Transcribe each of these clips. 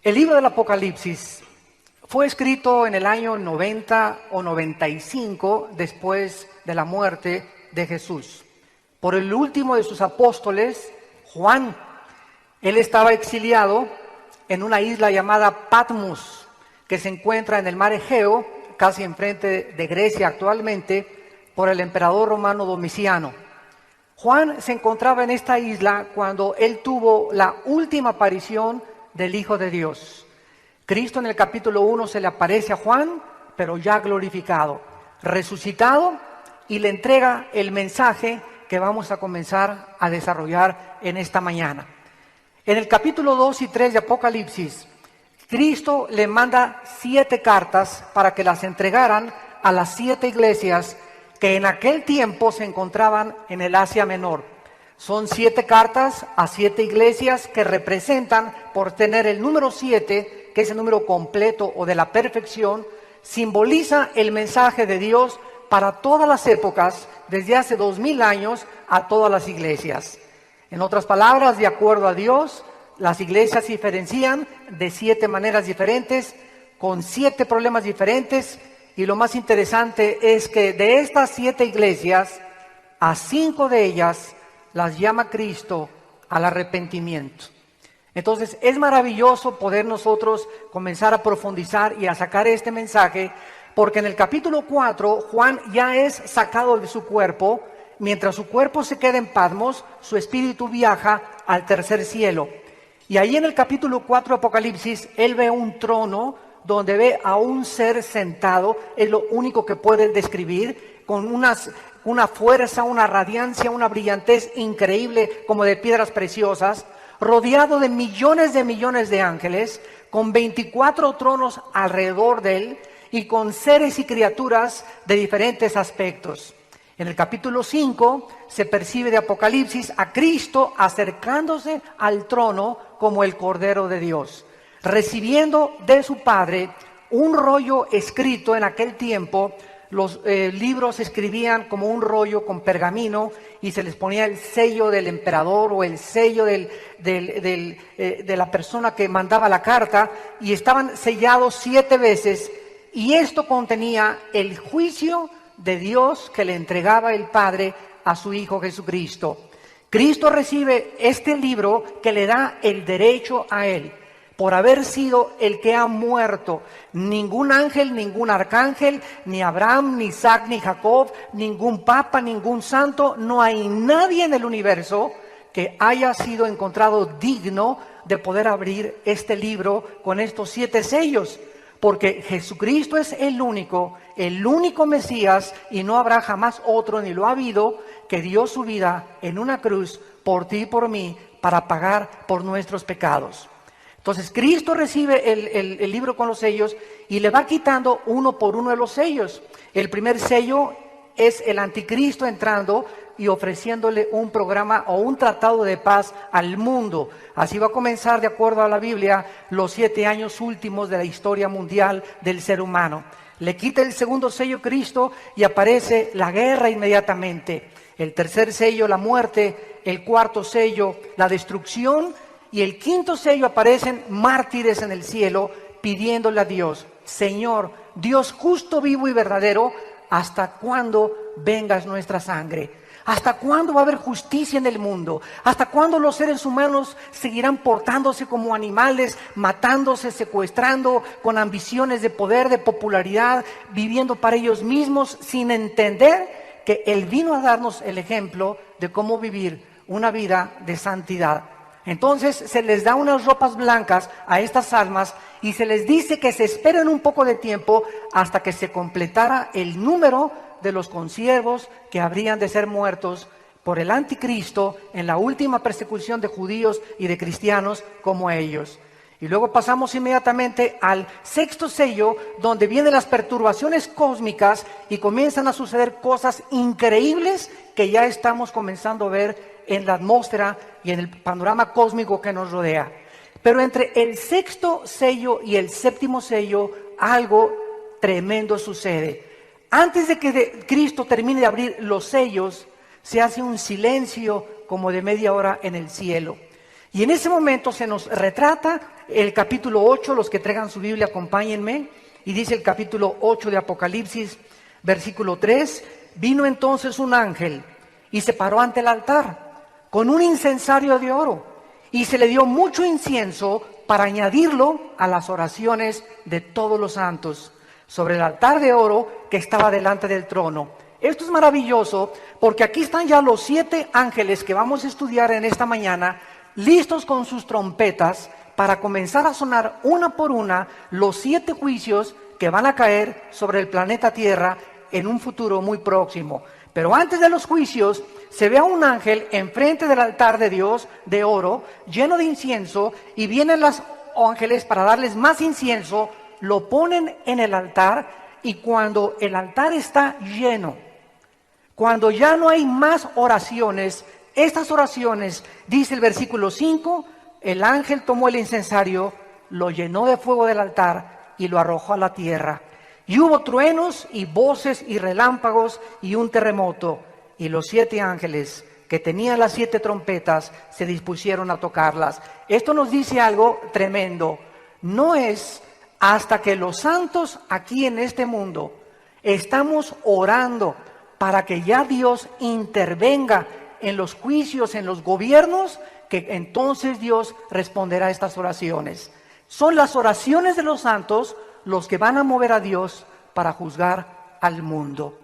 El libro del Apocalipsis fue escrito en el año 90 o 95 después de la muerte de Jesús, por el último de sus apóstoles, Juan. Él estaba exiliado en una isla llamada Patmos, que se encuentra en el mar Egeo, casi enfrente de Grecia actualmente, por el emperador romano Domiciano. Juan se encontraba en esta isla cuando él tuvo la última aparición del Hijo de Dios. Cristo en el capítulo 1 se le aparece a Juan, pero ya glorificado, resucitado, y le entrega el mensaje que vamos a comenzar a desarrollar en esta mañana. En el capítulo 2 y 3 de Apocalipsis, Cristo le manda 7 cartas para que las entregaran a las 7 iglesias que en aquel tiempo se encontraban en el Asia Menor. Son 7 cartas a 7 iglesias que representan, por tener el número 7, que es el número completo o de la perfección, simboliza el mensaje de Dios para todas las épocas, desde hace 2000 años a todas las iglesias. En otras palabras, de acuerdo a Dios, las iglesias se diferencian de 7 maneras diferentes, con 7 problemas diferentes, y lo más interesante es que de estas 7 iglesias, a 5 de ellas las llama Cristo al arrepentimiento. Entonces es maravilloso poder nosotros comenzar a profundizar y a sacar este mensaje, porque en el capítulo 4 Juan ya es sacado de su cuerpo. Mientras su cuerpo se queda en Patmos, su espíritu viaja al tercer cielo. Y ahí en el capítulo 4 de Apocalipsis, él ve un trono donde ve a un ser sentado, es lo único que puede describir, con una fuerza, una radiancia, una brillantez increíble, como de piedras preciosas, rodeado de millones de ángeles, con 24 tronos alrededor de él y con seres y criaturas de diferentes aspectos. En el capítulo 5 se percibe de Apocalipsis a Cristo acercándose al trono como el Cordero de Dios, recibiendo de su Padre un rollo escrito. En aquel tiempo los libros se escribían como un rollo con pergamino y se les ponía el sello del emperador o el sello de la persona que mandaba la carta, y estaban sellados 7 veces, y esto contenía el juicio de Dios que le entregaba el Padre a su Hijo Jesucristo. Cristo recibe este libro que le da el derecho a él, por haber sido el que ha muerto. Ningún ángel, ningún arcángel, ni Abraham, ni Isaac, ni Jacob, ningún papa, ningún santo, no hay nadie en el universo que haya sido encontrado digno de poder abrir este libro con estos 7 sellos. Porque Jesucristo es el único Mesías, y no habrá jamás otro, ni lo ha habido, que dio su vida en una cruz por ti y por mí, para pagar por nuestros pecados. Entonces Cristo recibe el libro con los sellos y le va quitando uno por uno de los sellos. El primer sello es el anticristo entrando y ofreciéndole un programa o un tratado de paz al mundo. Así va a comenzar, de acuerdo a la Biblia, los 7 años últimos de la historia mundial del ser humano. Le quita el segundo sello Cristo y aparece la guerra inmediatamente. El tercer sello, la muerte. El cuarto sello, la destrucción. Y el quinto sello, aparecen mártires en el cielo pidiéndole a Dios: Señor, Dios justo, vivo y verdadero, ¿hasta cuándo vengas nuestra sangre? ¿Hasta cuándo va a haber justicia en el mundo? ¿Hasta cuándo los seres humanos seguirán portándose como animales, matándose, secuestrando, con ambiciones de poder, de popularidad, viviendo para ellos mismos, sin entender que Él vino a darnos el ejemplo de cómo vivir una vida de santidad? Entonces se les da unas ropas blancas a estas almas y se les dice que se esperen un poco de tiempo hasta que se completara el número de los consiervos que habrían de ser muertos por el anticristo en la última persecución de judíos y de cristianos como ellos. Y luego pasamos inmediatamente al sexto sello, donde vienen las perturbaciones cósmicas y comienzan a suceder cosas increíbles que ya estamos comenzando a ver en la atmósfera y en el panorama cósmico que nos rodea. Pero entre el sexto sello y el séptimo sello, algo tremendo sucede. Antes de que Cristo termine de abrir los sellos, se hace un silencio como de media hora en el cielo. Y en ese momento se nos retrata el capítulo 8, los que traigan su Biblia, acompáñenme, y dice el capítulo 8 de Apocalipsis, versículo 3, vino entonces un ángel y se paró ante el altar con un incensario de oro, y se le dio mucho incienso para añadirlo a las oraciones de todos los santos, sobre el altar de oro que estaba delante del trono. Esto es maravilloso porque aquí están ya los 7 ángeles que vamos a estudiar en esta mañana, listos con sus trompetas para comenzar a sonar una por una los 7 juicios que van a caer sobre el planeta Tierra en un futuro muy próximo. Pero antes de los juicios, se ve a un ángel enfrente del altar de Dios de oro, lleno de incienso, y vienen los ángeles para darles más incienso, lo ponen en el altar, y cuando el altar está lleno, cuando ya no hay más oraciones, estas oraciones, dice el versículo 5, el ángel tomó el incensario, lo llenó de fuego del altar y lo arrojó a la tierra. Y hubo truenos y voces y relámpagos y un terremoto. Y los 7 ángeles que tenían las 7 trompetas se dispusieron a tocarlas. Esto nos dice algo tremendo. No es hasta que los santos aquí en este mundo estamos orando para que ya Dios intervenga en los juicios, en los gobiernos, que entonces Dios responderá a estas oraciones. Son las oraciones de los santos los que van a mover a Dios para juzgar al mundo.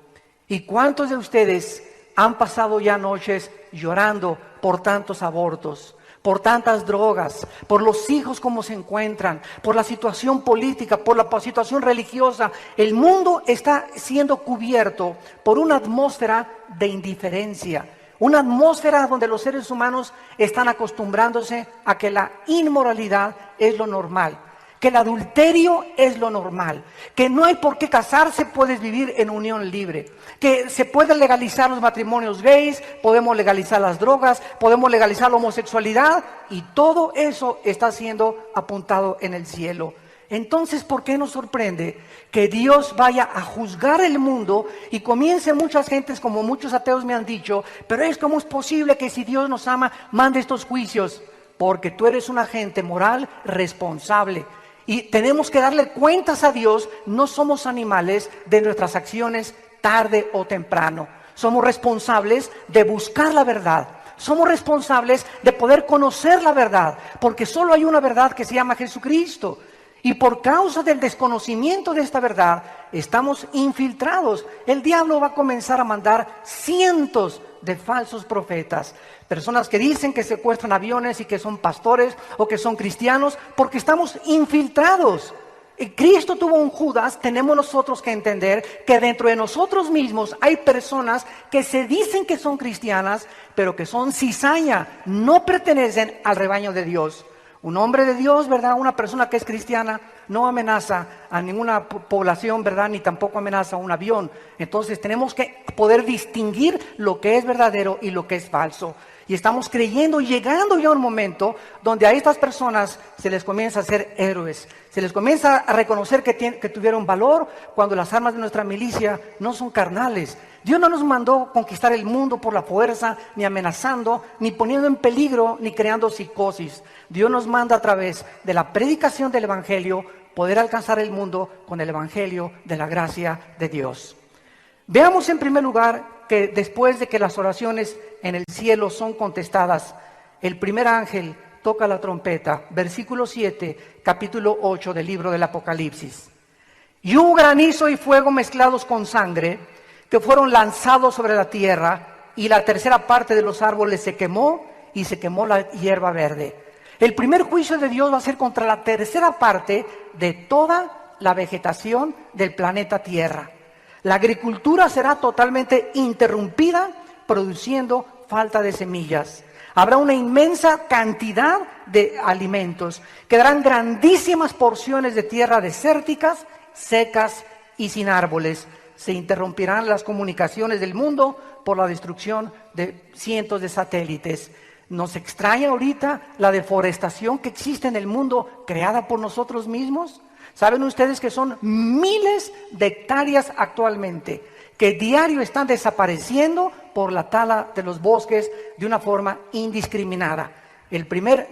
¿Y cuántos de ustedes han pasado ya noches llorando por tantos abortos, por tantas drogas, por los hijos como se encuentran, por la situación política, por la situación religiosa? El mundo está siendo cubierto por una atmósfera de indiferencia, una atmósfera donde los seres humanos están acostumbrándose a que la inmoralidad es lo normal, que el adulterio es lo normal, que no hay por qué casarse, puedes vivir en unión libre, que se pueden legalizar los matrimonios gays, podemos legalizar las drogas, podemos legalizar la homosexualidad, y todo eso está siendo apuntado en el cielo. Entonces, ¿por qué nos sorprende que Dios vaya a juzgar el mundo y comience muchas gentes, como muchos ateos me han dicho, pero ¿cómo es posible que si Dios nos ama, mande estos juicios? Porque tú eres un agente moral responsable. Y tenemos que darle cuentas a Dios, no somos animales de nuestras acciones tarde o temprano. Somos responsables de buscar la verdad. Somos responsables de poder conocer la verdad, porque solo hay una verdad que se llama Jesucristo. Y por causa del desconocimiento de esta verdad, estamos infiltrados. El diablo va a comenzar a mandar cientos de falsos profetas, personas que dicen que secuestran aviones y que son pastores o que son cristianos, porque estamos infiltrados. Cristo tuvo un Judas. Tenemos nosotros que entender que dentro de nosotros mismos hay personas que se dicen que son cristianas, pero que son cizaña, no pertenecen al rebaño de Dios. Un hombre de Dios, ¿verdad? Una persona que es cristiana no amenaza a ninguna población, ¿verdad? Ni tampoco amenaza a un avión. Entonces tenemos que poder distinguir lo que es verdadero y lo que es falso. Y estamos creyendo, llegando ya a un momento donde a estas personas se les comienza a hacer héroes. Se les comienza a reconocer que tuvieron valor cuando las armas de nuestra milicia no son carnales. Dios no nos mandó conquistar el mundo por la fuerza, ni amenazando, ni poniendo en peligro, ni creando psicosis. Dios nos manda a través de la predicación del Evangelio poder alcanzar el mundo con el Evangelio de la gracia de Dios. Veamos en primer lugar que después de que las oraciones en el cielo son contestadas, el primer ángel toca la trompeta, versículo 7, capítulo 8 del libro del Apocalipsis. Y hubo granizo y fuego mezclados con sangre, que fueron lanzados sobre la tierra, y la tercera parte de los árboles se quemó, y se quemó la hierba verde. El primer juicio de Dios va a ser contra la tercera parte de toda la vegetación del planeta Tierra. La agricultura será totalmente interrumpida, produciendo falta de semillas. Habrá una inmensa cantidad de alimentos. Quedarán grandísimas porciones de tierra desérticas, secas y sin árboles. Se interrumpirán las comunicaciones del mundo por la destrucción de cientos de satélites. ¿Nos extraña ahorita la deforestación que existe en el mundo creada por nosotros mismos? ¿Saben ustedes que son miles de hectáreas actualmente que diario están desapareciendo por la tala de los bosques de una forma indiscriminada?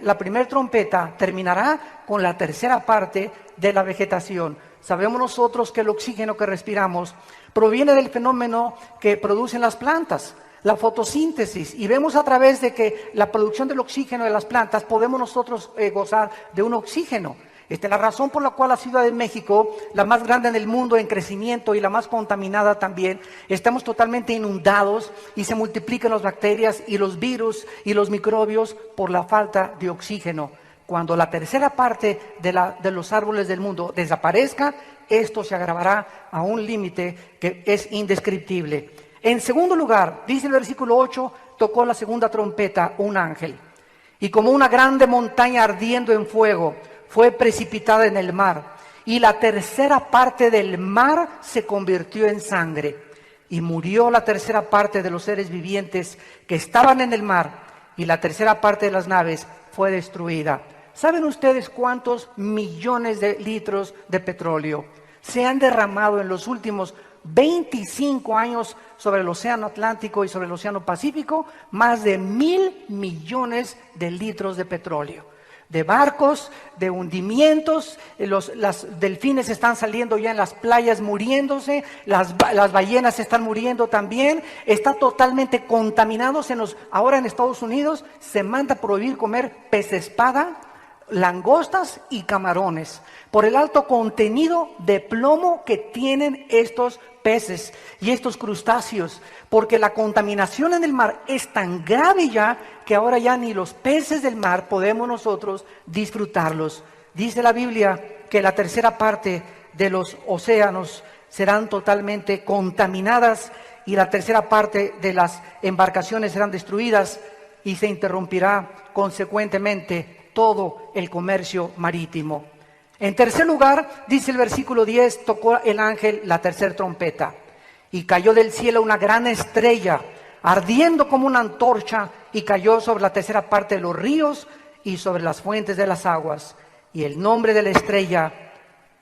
La primera trompeta terminará con la tercera parte de la vegetación. Sabemos nosotros que el oxígeno que respiramos proviene del fenómeno que producen las plantas, la fotosíntesis, y vemos a través de que la producción del oxígeno de las plantas podemos nosotros gozar de un oxígeno. Esta es la razón por la cual la Ciudad de México, la más grande en el mundo en crecimiento y la más contaminada también, estamos totalmente inundados y se multiplican las bacterias y los virus y los microbios por la falta de oxígeno. Cuando la tercera parte de los árboles del mundo desaparezca, esto se agravará a un límite que es indescriptible. En segundo lugar, dice el versículo 8, tocó la segunda trompeta un ángel, y como una grande montaña ardiendo en fuego, fue precipitada en el mar, y la tercera parte del mar se convirtió en sangre, y murió la tercera parte de los seres vivientes que estaban en el mar, y la tercera parte de las naves fue destruida. ¿Saben ustedes cuántos millones de litros de petróleo se han derramado en los últimos 25 años sobre el océano Atlántico y sobre el océano Pacífico? Más de 1,000 millones de litros de petróleo. De barcos, de hundimientos, las delfines están saliendo ya en las playas muriéndose, las ballenas están muriendo también, está totalmente contaminado. Ahora en Estados Unidos se manda a prohibir comer pez espada, langostas y camarones por el alto contenido de plomo que tienen estos peces y estos crustáceos, porque la contaminación en el mar es tan grave ya que ahora ya ni los peces del mar podemos nosotros disfrutarlos. Dice la Biblia que la tercera parte de los océanos serán totalmente contaminadas y la tercera parte de las embarcaciones serán destruidas y se interrumpirá consecuentemente todo el comercio marítimo. En tercer lugar, dice el versículo 10, tocó el ángel la tercera trompeta y cayó del cielo una gran estrella, ardiendo como una antorcha, y cayó sobre la tercera parte de los ríos y sobre las fuentes de las aguas. Y el nombre de la estrella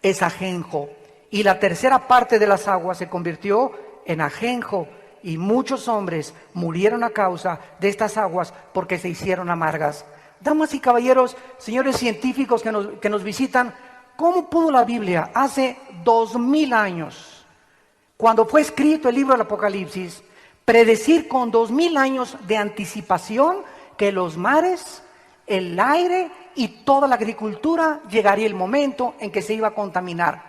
es ajenjo, y la tercera parte de las aguas se convirtió en ajenjo, y muchos hombres murieron a causa de estas aguas porque se hicieron amargas. Damas y caballeros, señores científicos que nos visitan, ¿cómo pudo la Biblia hace 2000 años, cuando fue escrito el libro del Apocalipsis, predecir con 2000 años de anticipación que los mares, el aire y toda la agricultura llegaría el momento en que se iba a contaminar?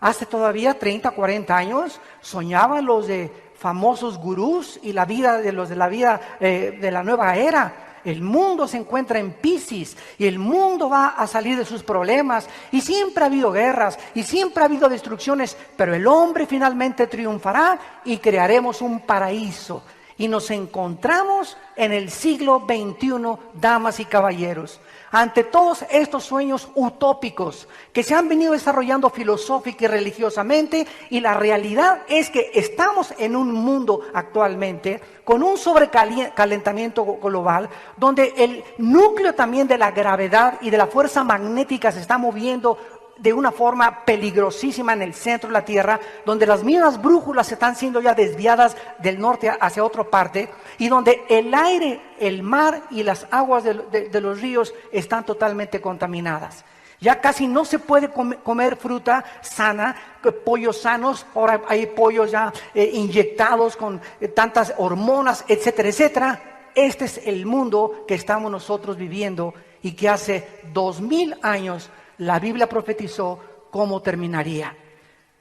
Hace todavía 30, 40 años soñaban los de famosos gurús y la vida de los de la vida de la nueva era. El mundo se encuentra en Piscis y el mundo va a salir de sus problemas, y siempre ha habido guerras y siempre ha habido destrucciones, pero el hombre finalmente triunfará y crearemos un paraíso. Y nos encontramos en el siglo XXI, damas y caballeros, ante todos estos sueños utópicos que se han venido desarrollando filosófica y religiosamente, y la realidad es que estamos en un mundo actualmente con un sobrecalentamiento global, donde el núcleo también de la gravedad y de la fuerza magnética se está moviendo de una forma peligrosísima en el centro de la Tierra, donde las mismas brújulas están siendo ya desviadas del norte hacia otra parte, y donde el aire, el mar y las aguas de los ríos están totalmente contaminadas. Ya casi no se puede comer fruta sana, pollos sanos. Ahora hay pollos ya inyectados con tantas hormonas, etcétera, etcétera. Este es el mundo que estamos nosotros viviendo y que hace 2000 años la Biblia profetizó cómo terminaría.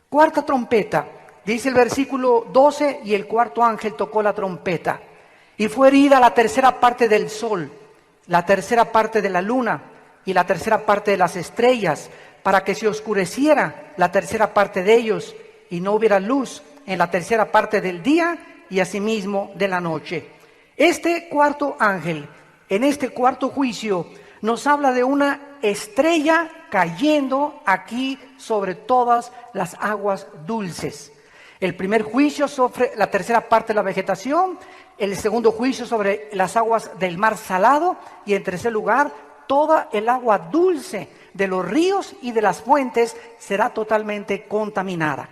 Cuarta trompeta, dice el versículo 12, y el cuarto ángel tocó la trompeta, y fue herida la tercera parte del sol, la tercera parte de la luna y la tercera parte de las estrellas, para que se oscureciera la tercera parte de ellos, y no hubiera luz en la tercera parte del día y asimismo de la noche. Este cuarto ángel, en este cuarto juicio, nos habla de una estrella cayendo aquí sobre todas las aguas dulces. El primer juicio sobre la tercera parte de la vegetación, el segundo juicio sobre las aguas del mar salado, y en tercer lugar, toda el agua dulce de los ríos y de las fuentes será totalmente contaminada.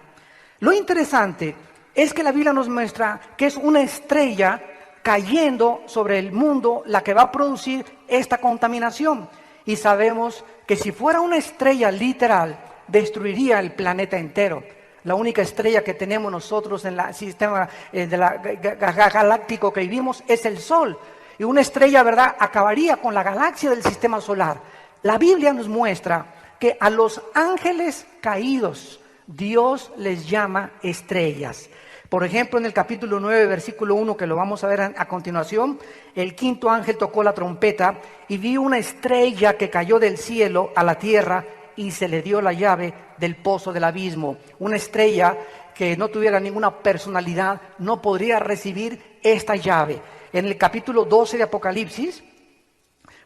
Lo interesante es que la Biblia nos muestra que es una estrella cayendo sobre el mundo la que va a producir esta contaminación. Y sabemos que si fuera una estrella literal, destruiría el planeta entero. La única estrella que tenemos nosotros en el sistema galáctico que vivimos es el Sol. Y una estrella, ¿verdad?, acabaría con la galaxia del sistema solar. La Biblia nos muestra que a los ángeles caídos Dios les llama estrellas. Por ejemplo, en el capítulo 9, versículo 1, que lo vamos a ver a continuación, el quinto ángel tocó la trompeta y vio una estrella que cayó del cielo a la tierra y se le dio la llave del pozo del abismo. Una estrella que no tuviera ninguna personalidad no podría recibir esta llave. En el capítulo 12 de Apocalipsis,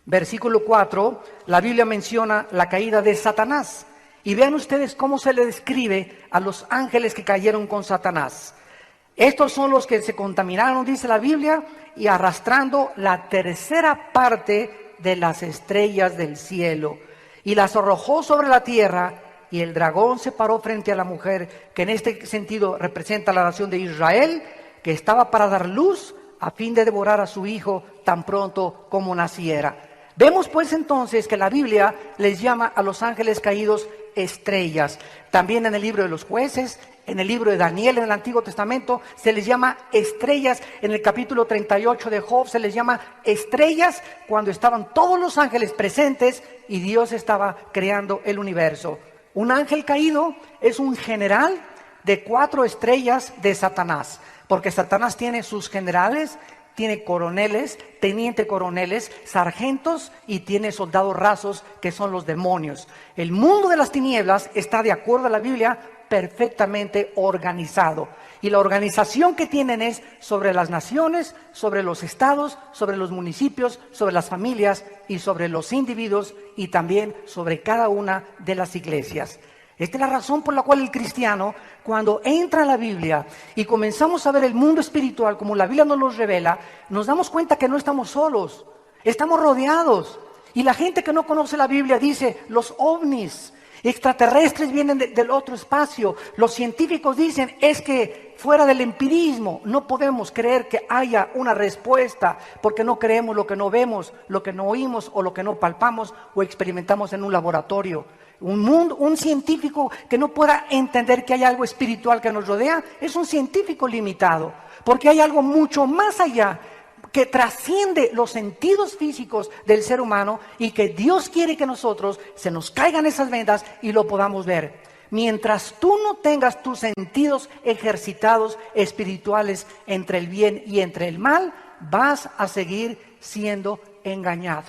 versículo 4, la Biblia menciona la caída de Satanás. Y vean ustedes cómo se le describe a los ángeles que cayeron con Satanás. Estos son los que se contaminaron, dice la Biblia, y arrastrando la tercera parte de las estrellas del cielo. Y las arrojó sobre la tierra, y el dragón se paró frente a la mujer, que en este sentido representa la nación de Israel, que estaba para dar luz a fin de devorar a su hijo tan pronto como naciera. Vemos pues entonces que la Biblia les llama a los ángeles caídos estrellas. También en el libro de los jueces, en el libro de Daniel, en el Antiguo Testamento, se les llama estrellas. En el capítulo 38 de Job se les llama estrellas cuando estaban todos los ángeles presentes y Dios estaba creando el universo. Un ángel caído es un general de 4 estrellas de Satanás, porque Satanás tiene sus generales, tiene coroneles, teniente coroneles, sargentos y tiene soldados rasos que son los demonios. El mundo de las tinieblas está, de acuerdo a la Biblia, perfectamente organizado. Y la organización que tienen es sobre las naciones, sobre los estados, sobre los municipios, sobre las familias y sobre los individuos y también sobre cada una de las iglesias. Esta es la razón por la cual el cristiano, cuando entra a la Biblia y comenzamos a ver el mundo espiritual como la Biblia nos lo revela, nos damos cuenta que no estamos solos, estamos rodeados. Y la gente que no conoce la Biblia dice, los ovnis, extraterrestres vienen del otro espacio. Los científicos dicen, es que fuera del empirismo no podemos creer que haya una respuesta, porque no creemos lo que no vemos, lo que no oímos o lo que no palpamos o experimentamos en un laboratorio. Un científico que no pueda entender que hay algo espiritual que nos rodea es un científico limitado, porque hay algo mucho más allá que trasciende los sentidos físicos del ser humano y que Dios quiere que nosotros se nos caigan esas vendas y lo podamos ver. Mientras tú no tengas tus sentidos ejercitados espirituales entre el bien y entre el mal, vas a seguir siendo engañado.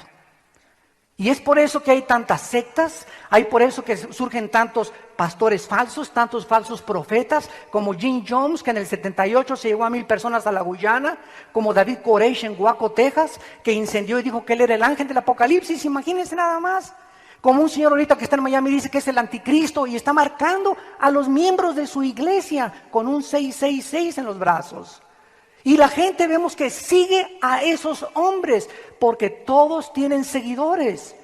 Y es por eso que hay tantas sectas, hay por eso que surgen tantos pastores falsos, tantos falsos profetas, como Jim Jones, que en el 78 se llevó a 1,000 personas a la Guyana, como David Koresh en Waco, Texas, que incendió y dijo que él era el ángel del Apocalipsis, imagínense nada más. Como un señor ahorita que está en Miami dice que es el anticristo y está marcando a los miembros de su iglesia con un 666 en los brazos. Y la gente vemos que sigue a esos hombres porque todos tienen seguidores.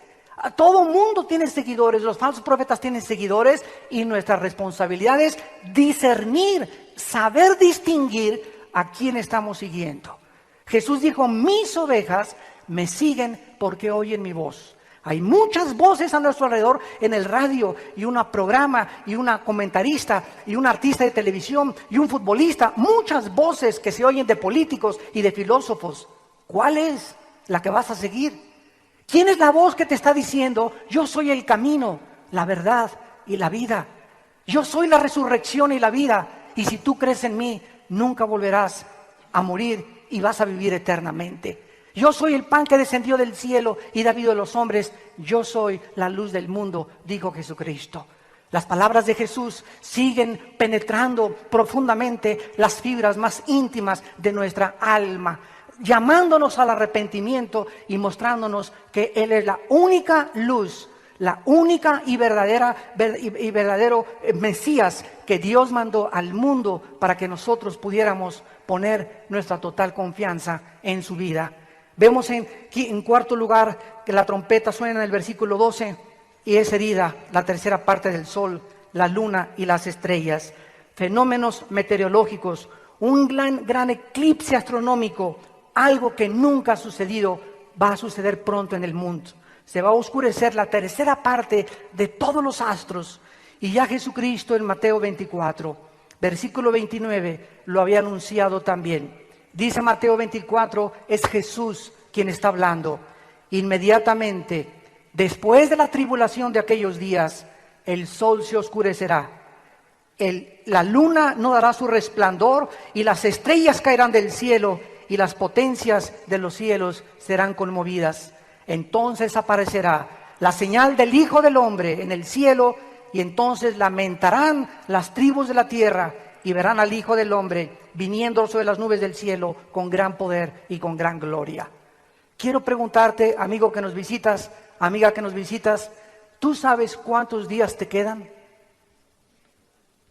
Todo mundo tiene seguidores, los falsos profetas tienen seguidores y nuestra responsabilidad es discernir, saber distinguir a quién estamos siguiendo. Jesús dijo, mis ovejas me siguen porque oyen mi voz. Hay muchas voces a nuestro alrededor en el radio y un programa y una comentarista y un artista de televisión y un futbolista. Muchas voces que se oyen de políticos y de filósofos. ¿Cuál es la que vas a seguir? ¿Quién es la voz que te está diciendo, yo soy el camino, la verdad y la vida? Yo soy la resurrección y la vida. Y si tú crees en mí, nunca volverás a morir y vas a vivir eternamente. Yo soy el pan que descendió del cielo y da vida a los hombres. Yo soy la luz del mundo, dijo Jesucristo. Las palabras de Jesús siguen penetrando profundamente las fibras más íntimas de nuestra alma, llamándonos al arrepentimiento y mostrándonos que Él es la única luz, la única y verdadero Mesías que Dios mandó al mundo para que nosotros pudiéramos poner nuestra total confianza en su vida. Vemos en cuarto lugar que la trompeta suena en el versículo 12 y es herida la tercera parte del sol, la luna y las estrellas. Fenómenos meteorológicos, un gran eclipse astronómico algo que nunca ha sucedido va a suceder pronto en el mundo. Se va a oscurecer la tercera parte de todos los astros. Y ya Jesucristo en Mateo 24, versículo 29, lo había anunciado también. Dice Mateo 24, es Jesús quien está hablando. Inmediatamente, después de la tribulación de aquellos días, el sol se oscurecerá. La luna no dará su resplandor y las estrellas caerán del cielo y las potencias de los cielos serán conmovidas. Entonces aparecerá la señal del Hijo del Hombre en el cielo y entonces lamentarán las tribus de la tierra y verán al Hijo del Hombre viniendo sobre las nubes del cielo con gran poder y con gran gloria. Quiero preguntarte, amigo que nos visitas, amiga que nos visitas, ¿tú sabes cuántos días te quedan?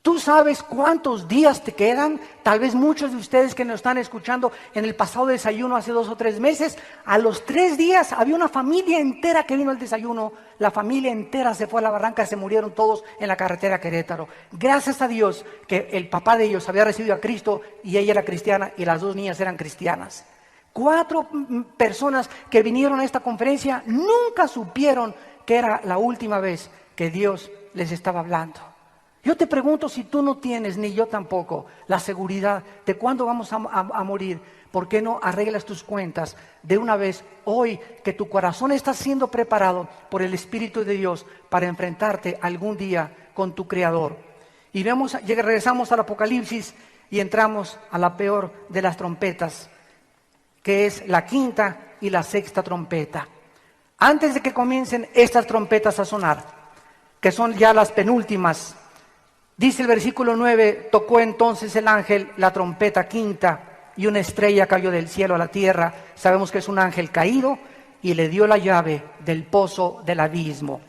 ¿Tú sabes cuántos días te quedan? Tal vez muchos de ustedes que nos están escuchando en el pasado desayuno hace 2 o 3 meses, a los 3 días había una familia entera que vino al desayuno. La familia entera se fue a la barranca, se murieron todos en la carretera a Querétaro. Gracias a Dios que el papá de ellos había recibido a Cristo y ella era cristiana y las 2 niñas eran cristianas. 4 personas que vinieron a esta conferencia nunca supieron que era la última vez que Dios les estaba hablando. Yo te pregunto, si tú no tienes, ni yo tampoco, la seguridad de cuándo vamos a morir, ¿por qué no arreglas tus cuentas de una vez hoy que tu corazón está siendo preparado por el Espíritu de Dios para enfrentarte algún día con tu Creador? Y regresamos al Apocalipsis y entramos a la peor de las trompetas, que es la 5ª y la 6ª trompeta. Antes de que comiencen estas trompetas a sonar, que son ya las penúltimas, dice el versículo 9, tocó entonces el ángel la trompeta 5ª y una estrella cayó del cielo a la tierra. Sabemos que es un ángel caído y le dio la llave del pozo del abismo.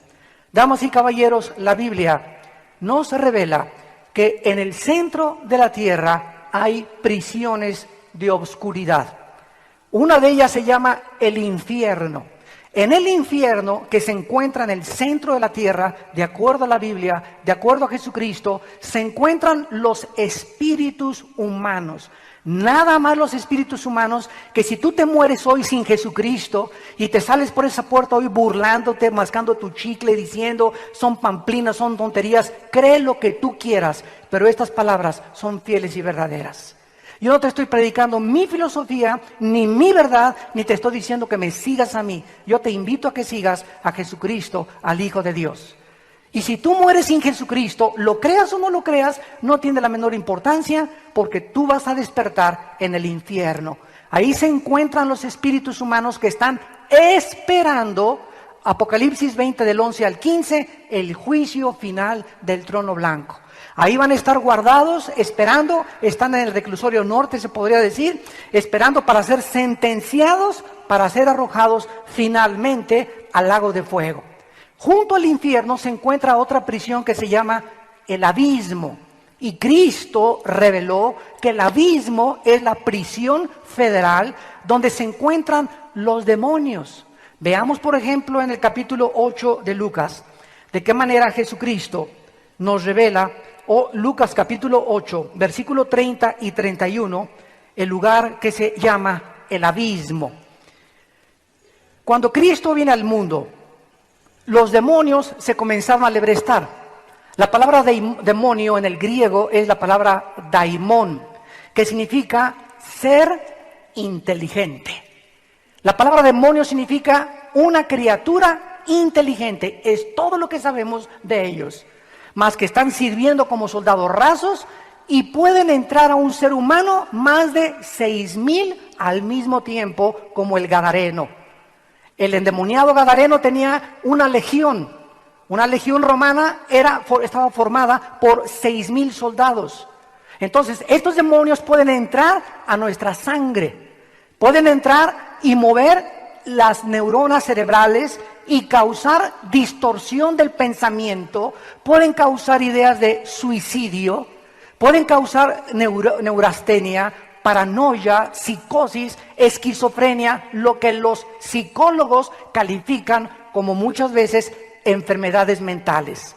Damas y caballeros, la Biblia nos revela que en el centro de la tierra hay prisiones de obscuridad. Una de ellas se llama el infierno. En el infierno, que se encuentra en el centro de la tierra, de acuerdo a la Biblia, de acuerdo a Jesucristo, se encuentran los espíritus humanos. Nada más los espíritus humanos, que si tú te mueres hoy sin Jesucristo y te sales por esa puerta hoy burlándote, mascando tu chicle, diciendo son pamplinas, son tonterías, cree lo que tú quieras, pero estas palabras son fieles y verdaderas. Yo no te estoy predicando mi filosofía, ni mi verdad, ni te estoy diciendo que me sigas a mí. Yo te invito a que sigas a Jesucristo, al Hijo de Dios. Y si tú mueres sin Jesucristo, lo creas o no lo creas, no tiene la menor importancia, porque tú vas a despertar en el infierno. Ahí se encuentran los espíritus humanos que están esperando, Apocalipsis 20 del 11 al 15, el juicio final del trono blanco. Ahí van a estar guardados, esperando, están en el reclusorio norte, se podría decir, esperando para ser sentenciados, para ser arrojados finalmente al lago de fuego. Junto al infierno se encuentra otra prisión que se llama el abismo. Y Cristo reveló que el abismo es la prisión federal donde se encuentran los demonios. Veamos, por ejemplo, en el capítulo 8 de Lucas, de qué manera Jesucristo nos revela, Lucas capítulo 8, versículo 30 y 31, el lugar que se llama el abismo. Cuando Cristo viene al mundo, los demonios se comenzaron a lebrestar. La palabra demonio en el griego es la palabra daimon, que significa ser inteligente. La palabra demonio significa una criatura inteligente. Es todo lo que sabemos de ellos. Más que están sirviendo como soldados rasos y pueden entrar a un ser humano más de 6,000 al mismo tiempo, como el gadareno. El endemoniado gadareno tenía una legión romana, estaba formada por 6,000 soldados. Entonces, estos demonios pueden entrar a nuestra sangre, pueden entrar y mover las neuronas cerebrales y causar distorsión del pensamiento, pueden causar ideas de suicidio, pueden causar neurastenia, paranoia, psicosis, esquizofrenia, lo que los psicólogos califican como muchas veces enfermedades mentales.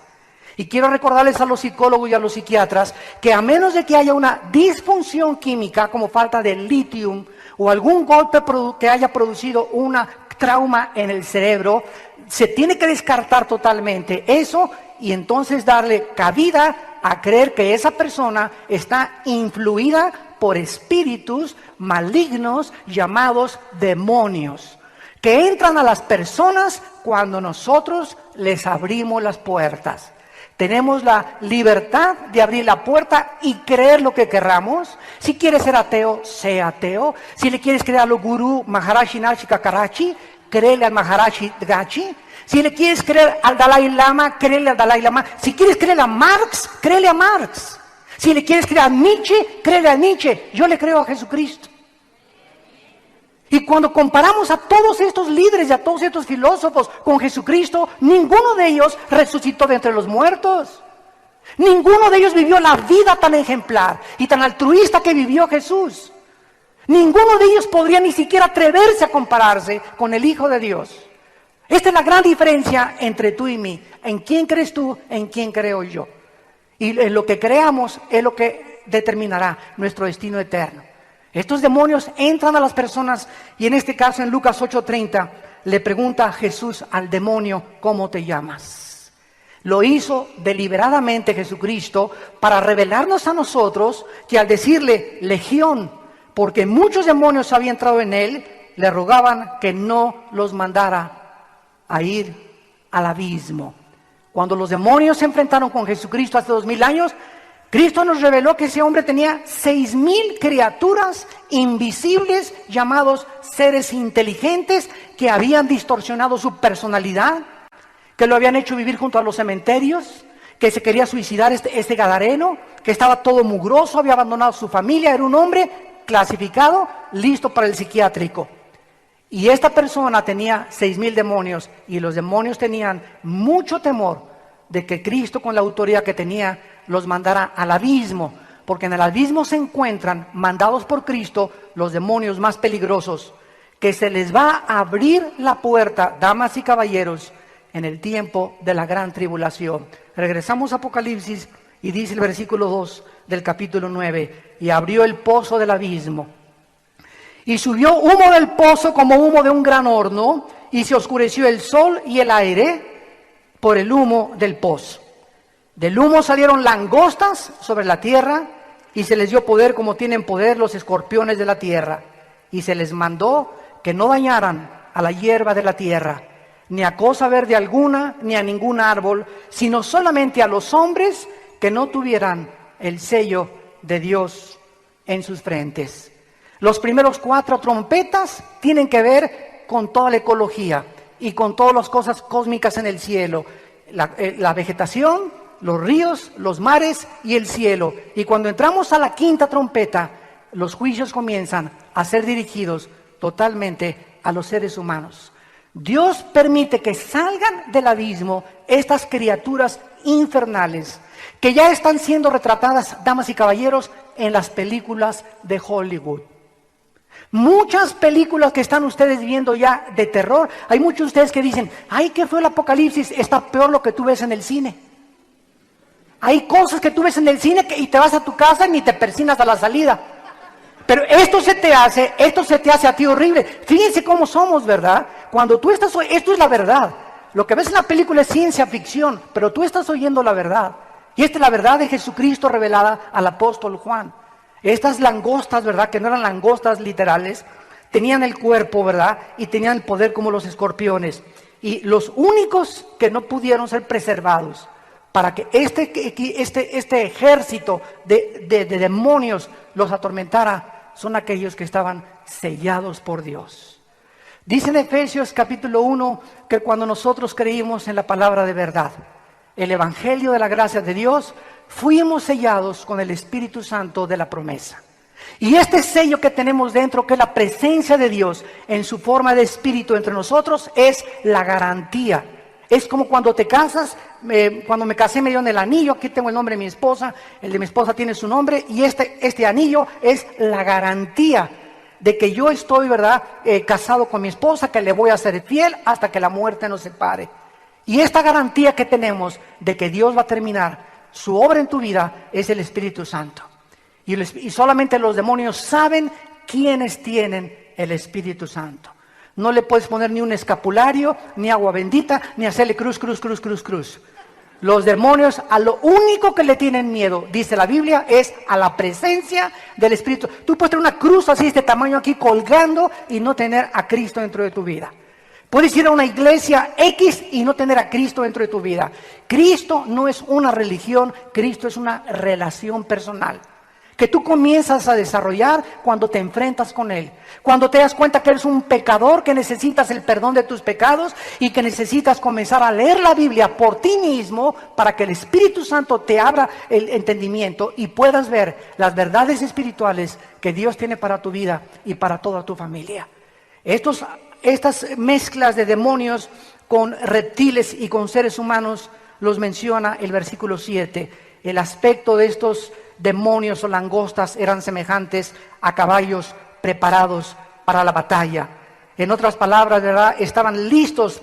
Y quiero recordarles a los psicólogos y a los psiquiatras que a menos de que haya una disfunción química como falta de litio o algún golpe que haya producido una trauma en el cerebro, se tiene que descartar totalmente eso y entonces darle cabida a creer que esa persona está influida por espíritus malignos llamados demonios, que entran a las personas cuando nosotros les abrimos las puertas. Tenemos la libertad de abrir la puerta y creer lo que querramos. Si quieres ser ateo, sé ateo. Si le quieres creer a los gurú Maharaji Narshi Kakarachi, créele al Maharaji Gachi. Si le quieres creer al Dalai Lama, créele al Dalai Lama. Si quieres creer a Marx, créele a Marx. Si le quieres creer a Nietzsche, créele a Nietzsche. Yo le creo a Jesucristo. Y cuando comparamos a todos estos líderes y a todos estos filósofos con Jesucristo, ninguno de ellos resucitó de entre los muertos. Ninguno de ellos vivió la vida tan ejemplar y tan altruista que vivió Jesús. Ninguno de ellos podría ni siquiera atreverse a compararse con el Hijo de Dios. Esta es la gran diferencia entre tú y mí. ¿En quién crees tú? ¿En quién creo yo? Y en lo que creamos es lo que determinará nuestro destino eterno. Estos demonios entran a las personas y en este caso en Lucas 8:30 le pregunta a Jesús al demonio, ¿cómo te llamas? Lo hizo deliberadamente Jesucristo para revelarnos a nosotros que al decirle legión, porque muchos demonios habían entrado en él, le rogaban que no los mandara a ir al abismo. Cuando los demonios se enfrentaron con Jesucristo hace 2000 años, Cristo nos reveló que ese hombre tenía 6000 criaturas invisibles llamados seres inteligentes que habían distorsionado su personalidad, que lo habían hecho vivir junto a los cementerios, que se quería suicidar este gadareno, que estaba todo mugroso, había abandonado su familia, era un hombre clasificado, listo para el psiquiátrico. Y esta persona tenía 6000 demonios y los demonios tenían mucho temor de que Cristo con la autoridad que tenía los mandara al abismo, porque en el abismo se encuentran, mandados por Cristo, los demonios más peligrosos, que se les va a abrir la puerta, damas y caballeros, en el tiempo de la gran tribulación. Regresamos a Apocalipsis y dice el versículo 2 del capítulo 9, y abrió el pozo del abismo, y subió humo del pozo como humo de un gran horno, y se oscureció el sol y el aire por el humo del pozo. Del humo salieron langostas sobre la tierra y se les dio poder como tienen poder los escorpiones de la tierra. Y se les mandó que no dañaran a la hierba de la tierra, ni a cosa verde alguna, ni a ningún árbol, sino solamente a los hombres que no tuvieran el sello de Dios en sus frentes. Los primeros 4 trompetas tienen que ver con toda la ecología y con todas las cosas cósmicas en el cielo, la vegetación, los ríos, los mares y el cielo. Y cuando entramos a la 5ª trompeta, los juicios comienzan a ser dirigidos totalmente a los seres humanos. Dios permite que salgan del abismo estas criaturas infernales que ya están siendo retratadas, damas y caballeros, en las películas de Hollywood. Muchas películas que están ustedes viendo ya de terror, hay muchos de ustedes que dicen, ay, ¿qué fue el Apocalipsis? Está peor lo que tú ves en el cine. Hay cosas que tú ves en el cine y te vas a tu casa y ni te persinas a la salida. Pero esto se te hace a ti horrible. Fíjense cómo somos, ¿verdad? Cuando tú estás, esto es la verdad. Lo que ves en la película es ciencia ficción, pero tú estás oyendo la verdad. Y esta es la verdad de Jesucristo revelada al apóstol Juan. Estas langostas, ¿verdad? Que no eran langostas literales, tenían el cuerpo, ¿verdad? Y tenían el poder como los escorpiones. Y los únicos que no pudieron ser preservados para que este ejército de demonios los atormentara son aquellos que estaban sellados por Dios. Dice en Efesios capítulo 1 que cuando nosotros creímos en la palabra de verdad, el evangelio de la gracia de Dios, fuimos sellados con el Espíritu Santo de la promesa. Y este sello que tenemos dentro, que es la presencia de Dios en su forma de espíritu entre nosotros, es la garantía. Es como cuando te casas, cuando me casé me dieron el anillo, aquí tengo el nombre de mi esposa, el de mi esposa tiene su nombre, y este anillo es la garantía de que yo estoy, ¿verdad?, casado con mi esposa, que le voy a ser fiel hasta que la muerte nos separe. Y esta garantía que tenemos de que Dios va a terminar su obra en tu vida es el Espíritu Santo. Y solamente los demonios saben quienes tienen el Espíritu Santo. No le puedes poner ni un escapulario, ni agua bendita, ni hacerle cruz, cruz, cruz, cruz, cruz. Los demonios a lo único que le tienen miedo, dice la Biblia, es a la presencia del Espíritu. Tú puedes tener una cruz así de este tamaño aquí colgando y no tener a Cristo dentro de tu vida. Puedes ir a una iglesia X y no tener a Cristo dentro de tu vida. Cristo no es una religión, Cristo es una relación personal que tú comienzas a desarrollar cuando te enfrentas con Él. Cuando te das cuenta que eres un pecador, que necesitas el perdón de tus pecados y que necesitas comenzar a leer la Biblia por ti mismo para que el Espíritu Santo te abra el entendimiento y puedas ver las verdades espirituales que Dios tiene para tu vida y para toda tu familia. Estas mezclas de demonios con reptiles y con seres humanos los menciona el versículo 7. El aspecto de estos demonios o langostas eran semejantes a caballos preparados para la batalla. En otras palabras, ¿verdad? Estaban listos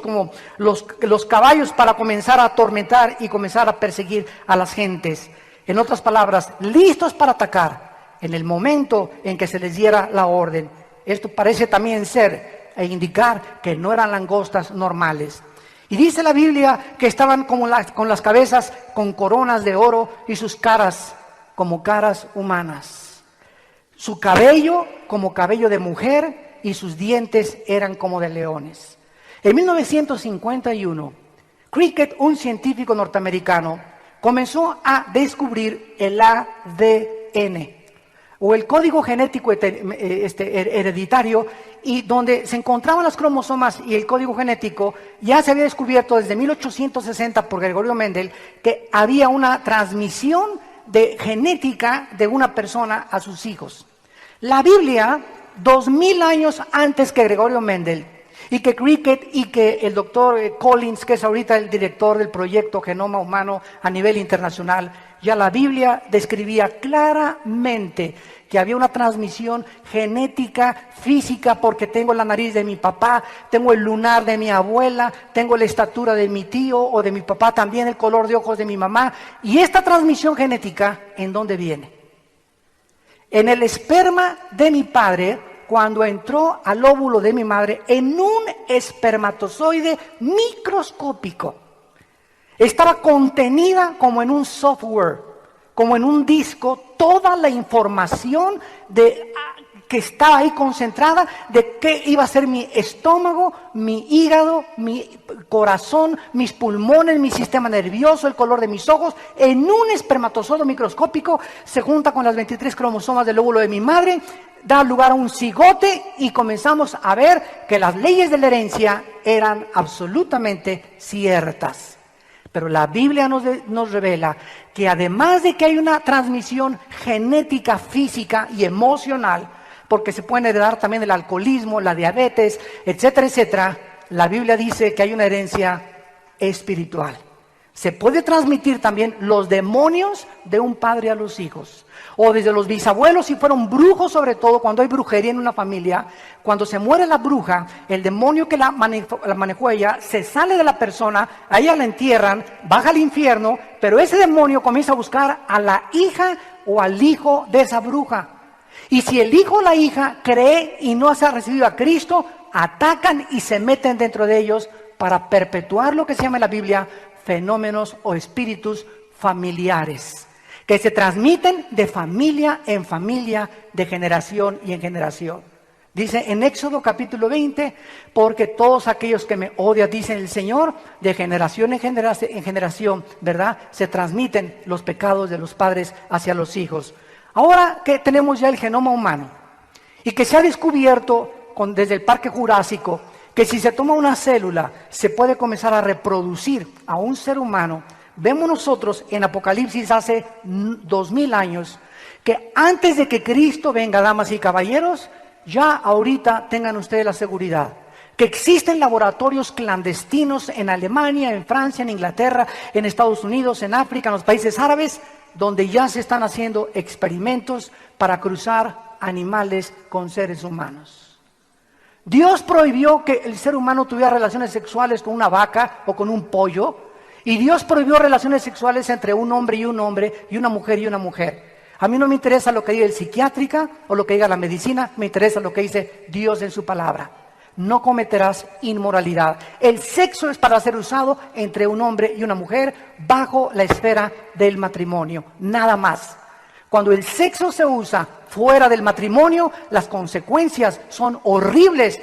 como los caballos para comenzar a atormentar y comenzar a perseguir a las gentes. En otras palabras, listos para atacar en el momento en que se les diera la orden. Esto parece también ser e indicar que no eran langostas normales. Y dice la Biblia que estaban con las cabezas con coronas de oro y sus caras como caras humanas. Su cabello como cabello de mujer y sus dientes eran como de leones. En 1951, Cricket, un científico norteamericano, comenzó a descubrir el ADN o el código genético hereditario, y donde se encontraban los cromosomas y el código genético. Ya se había descubierto desde 1860 por Gregorio Mendel que había una transmisión de genética de una persona a sus hijos. La Biblia, 2000 años antes que Gregorio Mendel, y que Cricket y que el doctor Collins, que es ahorita el director del proyecto Genoma Humano a nivel internacional, ya la Biblia describía claramente que había una transmisión genética, física, porque tengo la nariz de mi papá, tengo el lunar de mi abuela, tengo la estatura de mi tío o de mi papá, también el color de ojos de mi mamá. Y esta transmisión genética, ¿en dónde viene? En el esperma de mi padre, cuando entró al óvulo de mi madre, en un espermatozoide microscópico. Estaba contenida como en un software, como en un disco, toda la información que estaba ahí concentrada de qué iba a ser mi estómago, mi hígado, mi corazón, mis pulmones, mi sistema nervioso, el color de mis ojos. En un espermatozoide microscópico se junta con las 23 cromosomas del óvulo de mi madre, da lugar a un cigote y comenzamos a ver que las leyes de la herencia eran absolutamente ciertas. Pero la Biblia nos revela que además de que hay una transmisión genética, física y emocional, porque se puede heredar también el alcoholismo, la diabetes, etcétera, etcétera, la Biblia dice que hay una herencia espiritual. Se puede transmitir también los demonios de un padre a los hijos, o desde los bisabuelos si fueron brujos, sobre todo cuando hay brujería en una familia. Cuando se muere la bruja, el demonio que la manejó ella se sale de la persona, a ella la entierran, baja al infierno, pero ese demonio comienza a buscar a la hija o al hijo de esa bruja. Y si el hijo o la hija cree y no se ha recibido a Cristo, atacan y se meten dentro de ellos para perpetuar lo que se llama en la Biblia fenómenos o espíritus familiares, que se transmiten de familia en familia, de generación y en generación. Dice en Éxodo capítulo 20, porque todos aquellos que me odian, dice el Señor, de generación en generación, ¿verdad? Se transmiten los pecados de los padres hacia los hijos. Ahora que tenemos ya el genoma humano y que se ha descubierto desde el Parque Jurásico que si se toma una célula se puede comenzar a reproducir a un ser humano, vemos nosotros en Apocalipsis hace 2000 años que antes de que Cristo venga, damas y caballeros, ya ahorita tengan ustedes la seguridad que existen laboratorios clandestinos en Alemania, en Francia, en Inglaterra, en Estados Unidos, en África, en los países árabes, donde ya se están haciendo experimentos para cruzar animales con seres humanos. Dios prohibió que el ser humano tuviera relaciones sexuales con una vaca o con un pollo, y Dios prohibió relaciones sexuales entre un hombre y un hombre y una mujer y una mujer. A mí no me interesa lo que diga el psiquiátrica o lo que diga la medicina, me interesa lo que dice Dios en su palabra. No cometerás inmoralidad. El sexo es para ser usado entre un hombre y una mujer bajo la esfera del matrimonio, nada más. Cuando el sexo se usa fuera del matrimonio, las consecuencias son horribles,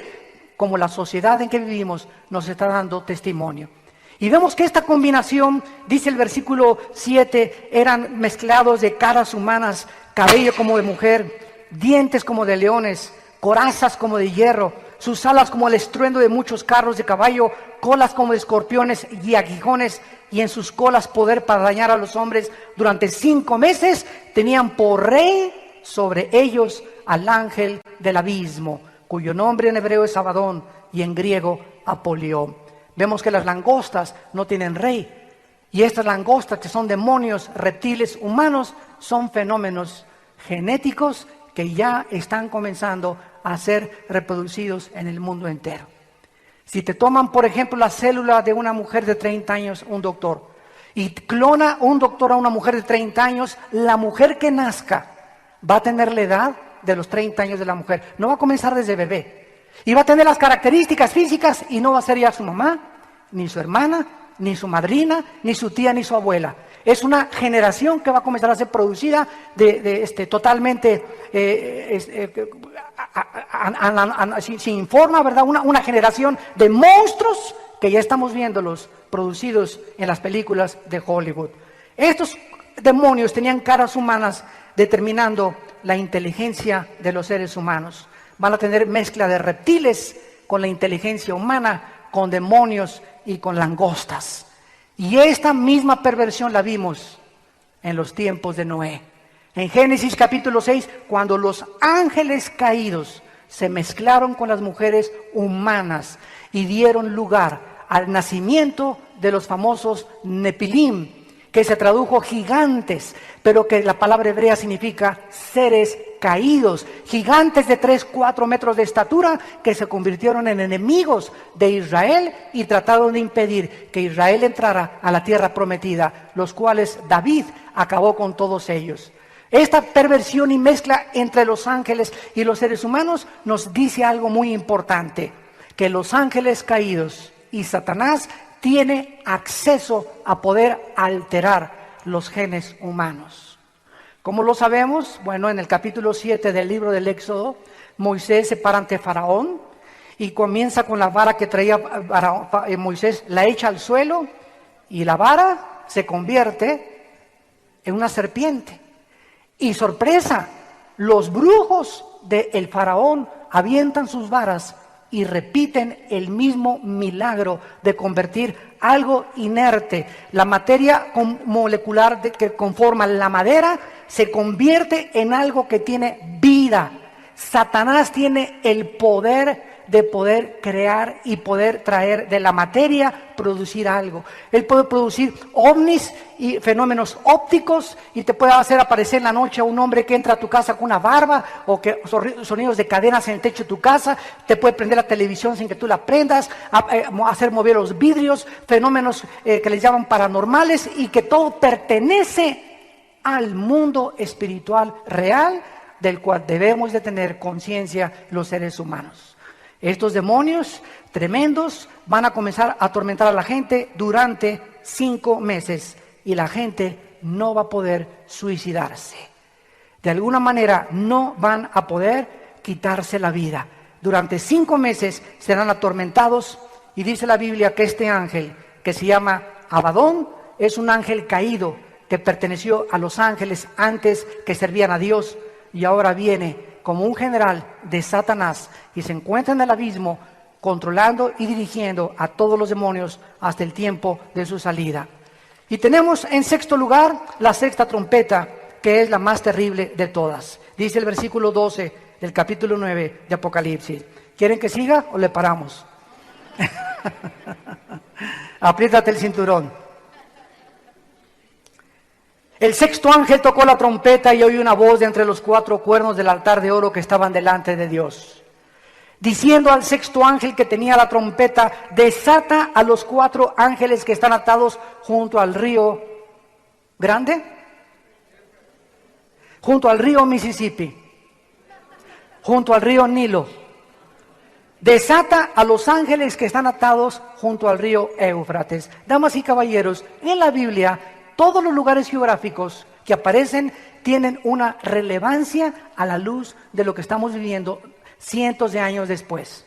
como la sociedad en que vivimos nos está dando testimonio. Y vemos que esta combinación, dice el versículo 7, eran mezclados de caras humanas, cabello como de mujer, dientes como de leones, corazas como de hierro, sus alas como el estruendo de muchos carros de caballo, colas como de escorpiones y aguijones, y en sus colas poder para dañar a los hombres. Durante 5 meses tenían por rey sobre ellos al ángel del abismo, cuyo nombre en hebreo es Abadón y en griego Apolión. Vemos que las langostas no tienen rey, y estas langostas, que son demonios, reptiles, humanos, son fenómenos genéticos que ya están comenzando a ser reproducidos en el mundo entero. Si te toman, por ejemplo, la célula de una mujer de 30 años, un doctor, y clona un doctor a una mujer de 30 años, la mujer que nazca va a tener la edad de los 30 años de la mujer. No va a comenzar desde bebé. Y va a tener las características físicas y no va a ser ya su mamá, ni su hermana, ni su madrina, ni su tía, ni su abuela. Es una generación que va a comenzar a ser producida totalmente sin forma, ¿verdad? Una generación de monstruos que ya estamos viéndolos producidos en las películas de Hollywood. Estos demonios tenían caras humanas determinando la inteligencia de los seres humanos. Van a tener mezcla de reptiles con la inteligencia humana, con demonios y con langostas. Y esta misma perversión la vimos en los tiempos de Noé. En Génesis capítulo 6, cuando los ángeles caídos se mezclaron con las mujeres humanas y dieron lugar al nacimiento de los famosos Nepilim, que se tradujo gigantes, pero que la palabra hebrea significa seres caídos, gigantes de 3-4 metros de estatura que se convirtieron en enemigos de Israel y trataron de impedir que Israel entrara a la tierra prometida, los cuales David acabó con todos ellos. Esta perversión y mezcla entre los ángeles y los seres humanos nos dice algo muy importante, que los ángeles caídos y Satanás tiene acceso a poder alterar los genes humanos. ¿Cómo lo sabemos? Bueno, en el capítulo 7 del libro del Éxodo, Moisés se para ante Faraón y comienza con la vara que traía Moisés, la echa al suelo y la vara se convierte en una serpiente. Y sorpresa, los brujos del Faraón avientan sus varas y repiten el mismo milagro de convertir algo inerte, la materia molecular que conforma la madera, se convierte en algo que tiene vida. Satanás tiene el poder de poder crear y poder traer de la materia, producir algo. Él puede producir ovnis y fenómenos ópticos y te puede hacer aparecer en la noche a un hombre que entra a tu casa con una barba o que sonidos de cadenas en el techo de tu casa, te puede prender la televisión sin que tú la prendas, hacer mover los vidrios, fenómenos que les llaman paranormales y que todo pertenece al mundo espiritual real del cual debemos de tener conciencia los seres humanos. Estos demonios tremendos van a comenzar a atormentar a la gente durante 5 meses y la gente no va a poder suicidarse. De alguna manera no van a poder quitarse la vida. Durante 5 meses serán atormentados y dice la Biblia que este ángel, que se llama Abadón, es un ángel caído que perteneció a los ángeles antes que servían a Dios y ahora viene como un general de Satanás y se encuentra en el abismo controlando y dirigiendo a todos los demonios hasta el tiempo de su salida. Y tenemos en sexto lugar la sexta trompeta, que es la más terrible de todas. Dice el versículo 12 del capítulo 9 de Apocalipsis. ¿Quieren que siga o le paramos? Apriétate el cinturón. El sexto ángel tocó la trompeta y oí una voz de entre los 4 cuernos del altar de oro que estaban delante de Dios, diciendo al sexto ángel que tenía la trompeta: desata a los 4 ángeles que están atados junto al río grande. junto al río Mississippi, junto al río Nilo. Desata a los ángeles que están atados junto al río Éufrates. Damas y caballeros, en la Biblia, todos los lugares geográficos que aparecen tienen una relevancia a la luz de lo que estamos viviendo cientos de años después.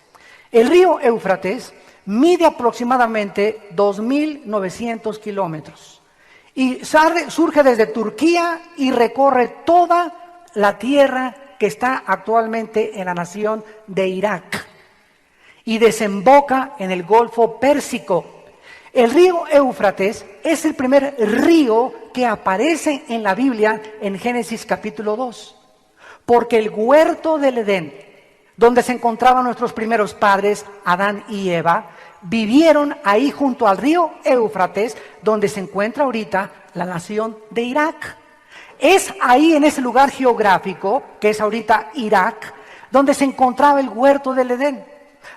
El río Éufrates mide aproximadamente 2.900 kilómetros y surge desde Turquía y recorre toda la tierra que está actualmente en la nación de Irak y desemboca en el Golfo Pérsico. El río Éufrates es el primer río que aparece en la Biblia en Génesis capítulo 2, porque el huerto del Edén, donde se encontraban nuestros primeros padres, Adán y Eva, vivieron ahí junto al río Éufrates, donde se encuentra ahorita la nación de Irak. Es ahí en ese lugar geográfico, que es ahorita Irak, donde se encontraba el huerto del Edén,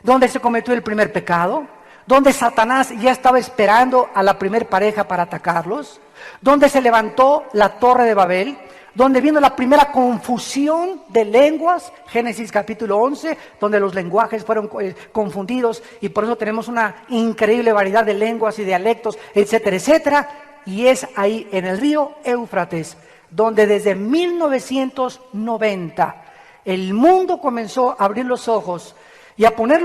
donde se cometió el primer pecado, donde Satanás ya estaba esperando a la primer pareja para atacarlos, donde se levantó la torre de Babel, donde vino la primera confusión de lenguas, Génesis capítulo 11, donde los lenguajes fueron confundidos y por eso tenemos una increíble variedad de lenguas y dialectos, etcétera, etcétera. Y es ahí en el río Éufrates, donde desde 1990 el mundo comenzó a abrir los ojos y a poner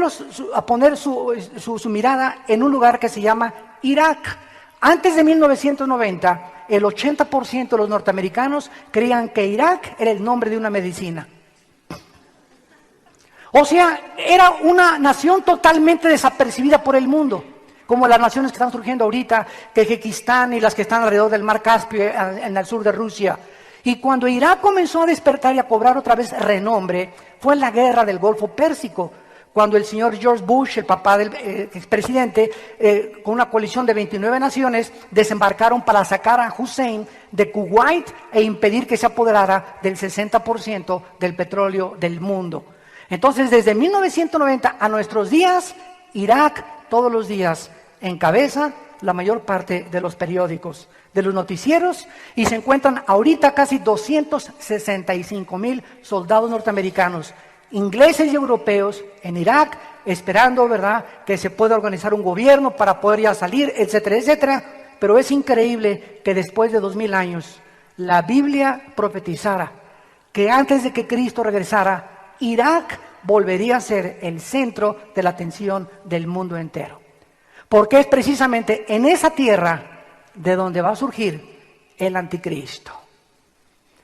su mirada en un lugar que se llama Irak. Antes de 1990, el 80% de los norteamericanos creían que Irak era el nombre de una medicina. O sea, era una nación totalmente desapercibida por el mundo, como las naciones que están surgiendo ahorita, Tayikistán y las que están alrededor del mar Caspio, en el sur de Rusia. Y cuando Irak comenzó a despertar y a cobrar otra vez renombre, fue en la guerra del Golfo Pérsico, cuando el señor George Bush, el papá del expresidente, con una coalición de 29 naciones, desembarcaron para sacar a Hussein de Kuwait e impedir que se apoderara del 60% del petróleo del mundo. Entonces, desde 1990 a nuestros días, Irak todos los días encabeza la mayor parte de los periódicos, de los noticieros, y se encuentran ahorita casi 265,000 soldados norteamericanos, ingleses y europeos en Irak, esperando, ¿verdad?, que se pueda organizar un gobierno para poder ya salir, etcétera, etcétera. Pero es increíble que después de 2000 años la Biblia profetizara que antes de que Cristo regresara, Irak volvería a ser el centro de la atención del mundo entero. Porque es precisamente en esa tierra de donde va a surgir el anticristo.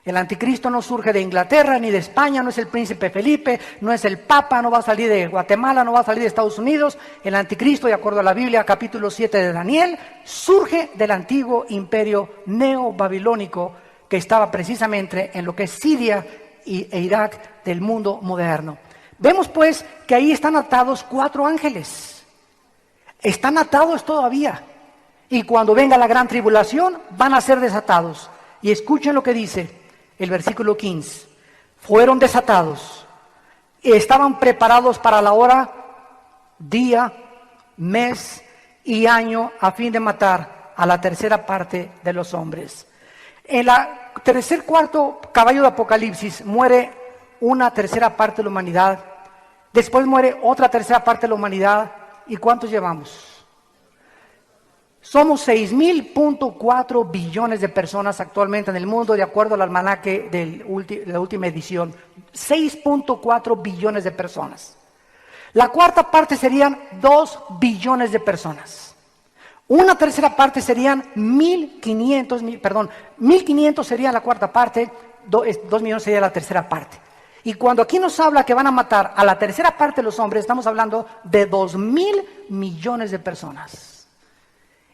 El anticristo no surge de Inglaterra ni de España, no es el príncipe Felipe, no es el papa, no va a salir de Guatemala, no va a salir de Estados Unidos. El anticristo, de acuerdo a la Biblia, capítulo 7 de Daniel, surge del antiguo imperio neobabilónico que estaba precisamente en lo que es Siria e Irak del mundo moderno. Vemos pues que ahí están atados 4 ángeles. Están atados todavía. Y cuando venga la gran tribulación, van a ser desatados. Y escuchen lo que dice el versículo 15. Fueron desatados. Estaban preparados para la hora, día, mes y año a fin de matar a la tercera parte de los hombres. En la cuarto caballo de Apocalipsis muere una tercera parte de la humanidad. Después muere otra tercera parte de la humanidad. ¿Y cuántos llevamos? Somos 6.4 billones de personas actualmente en el mundo, de acuerdo al almanaque de la última edición. 6.4 billones de personas. La cuarta parte serían 2 billones de personas. Una tercera parte serían 1.500 sería la cuarta parte, 2 millones sería la tercera parte. Y cuando aquí nos habla que van a matar a la tercera parte de los hombres, estamos hablando de 2.000 millones de personas.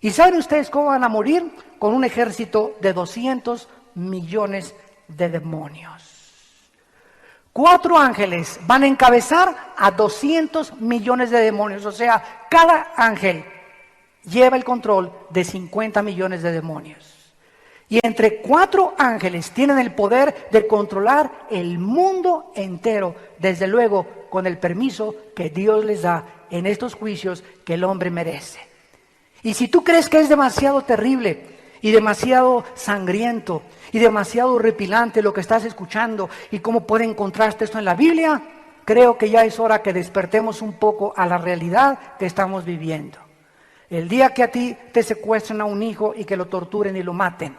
¿Y saben ustedes cómo van a morir? Con un ejército de 200 millones de demonios. 4 ángeles van a encabezar a 200 millones de demonios. O sea, cada ángel lleva el control de 50 millones de demonios. Y entre 4 ángeles tienen el poder de controlar el mundo entero, desde luego con el permiso que Dios les da en estos juicios que el hombre merece. Y si tú crees que es demasiado terrible y demasiado sangriento y demasiado horripilante lo que estás escuchando y cómo puede encontrarte esto en la Biblia, creo que ya es hora que despertemos un poco a la realidad que estamos viviendo. El día que a ti te secuestren a un hijo y que lo torturen y lo maten.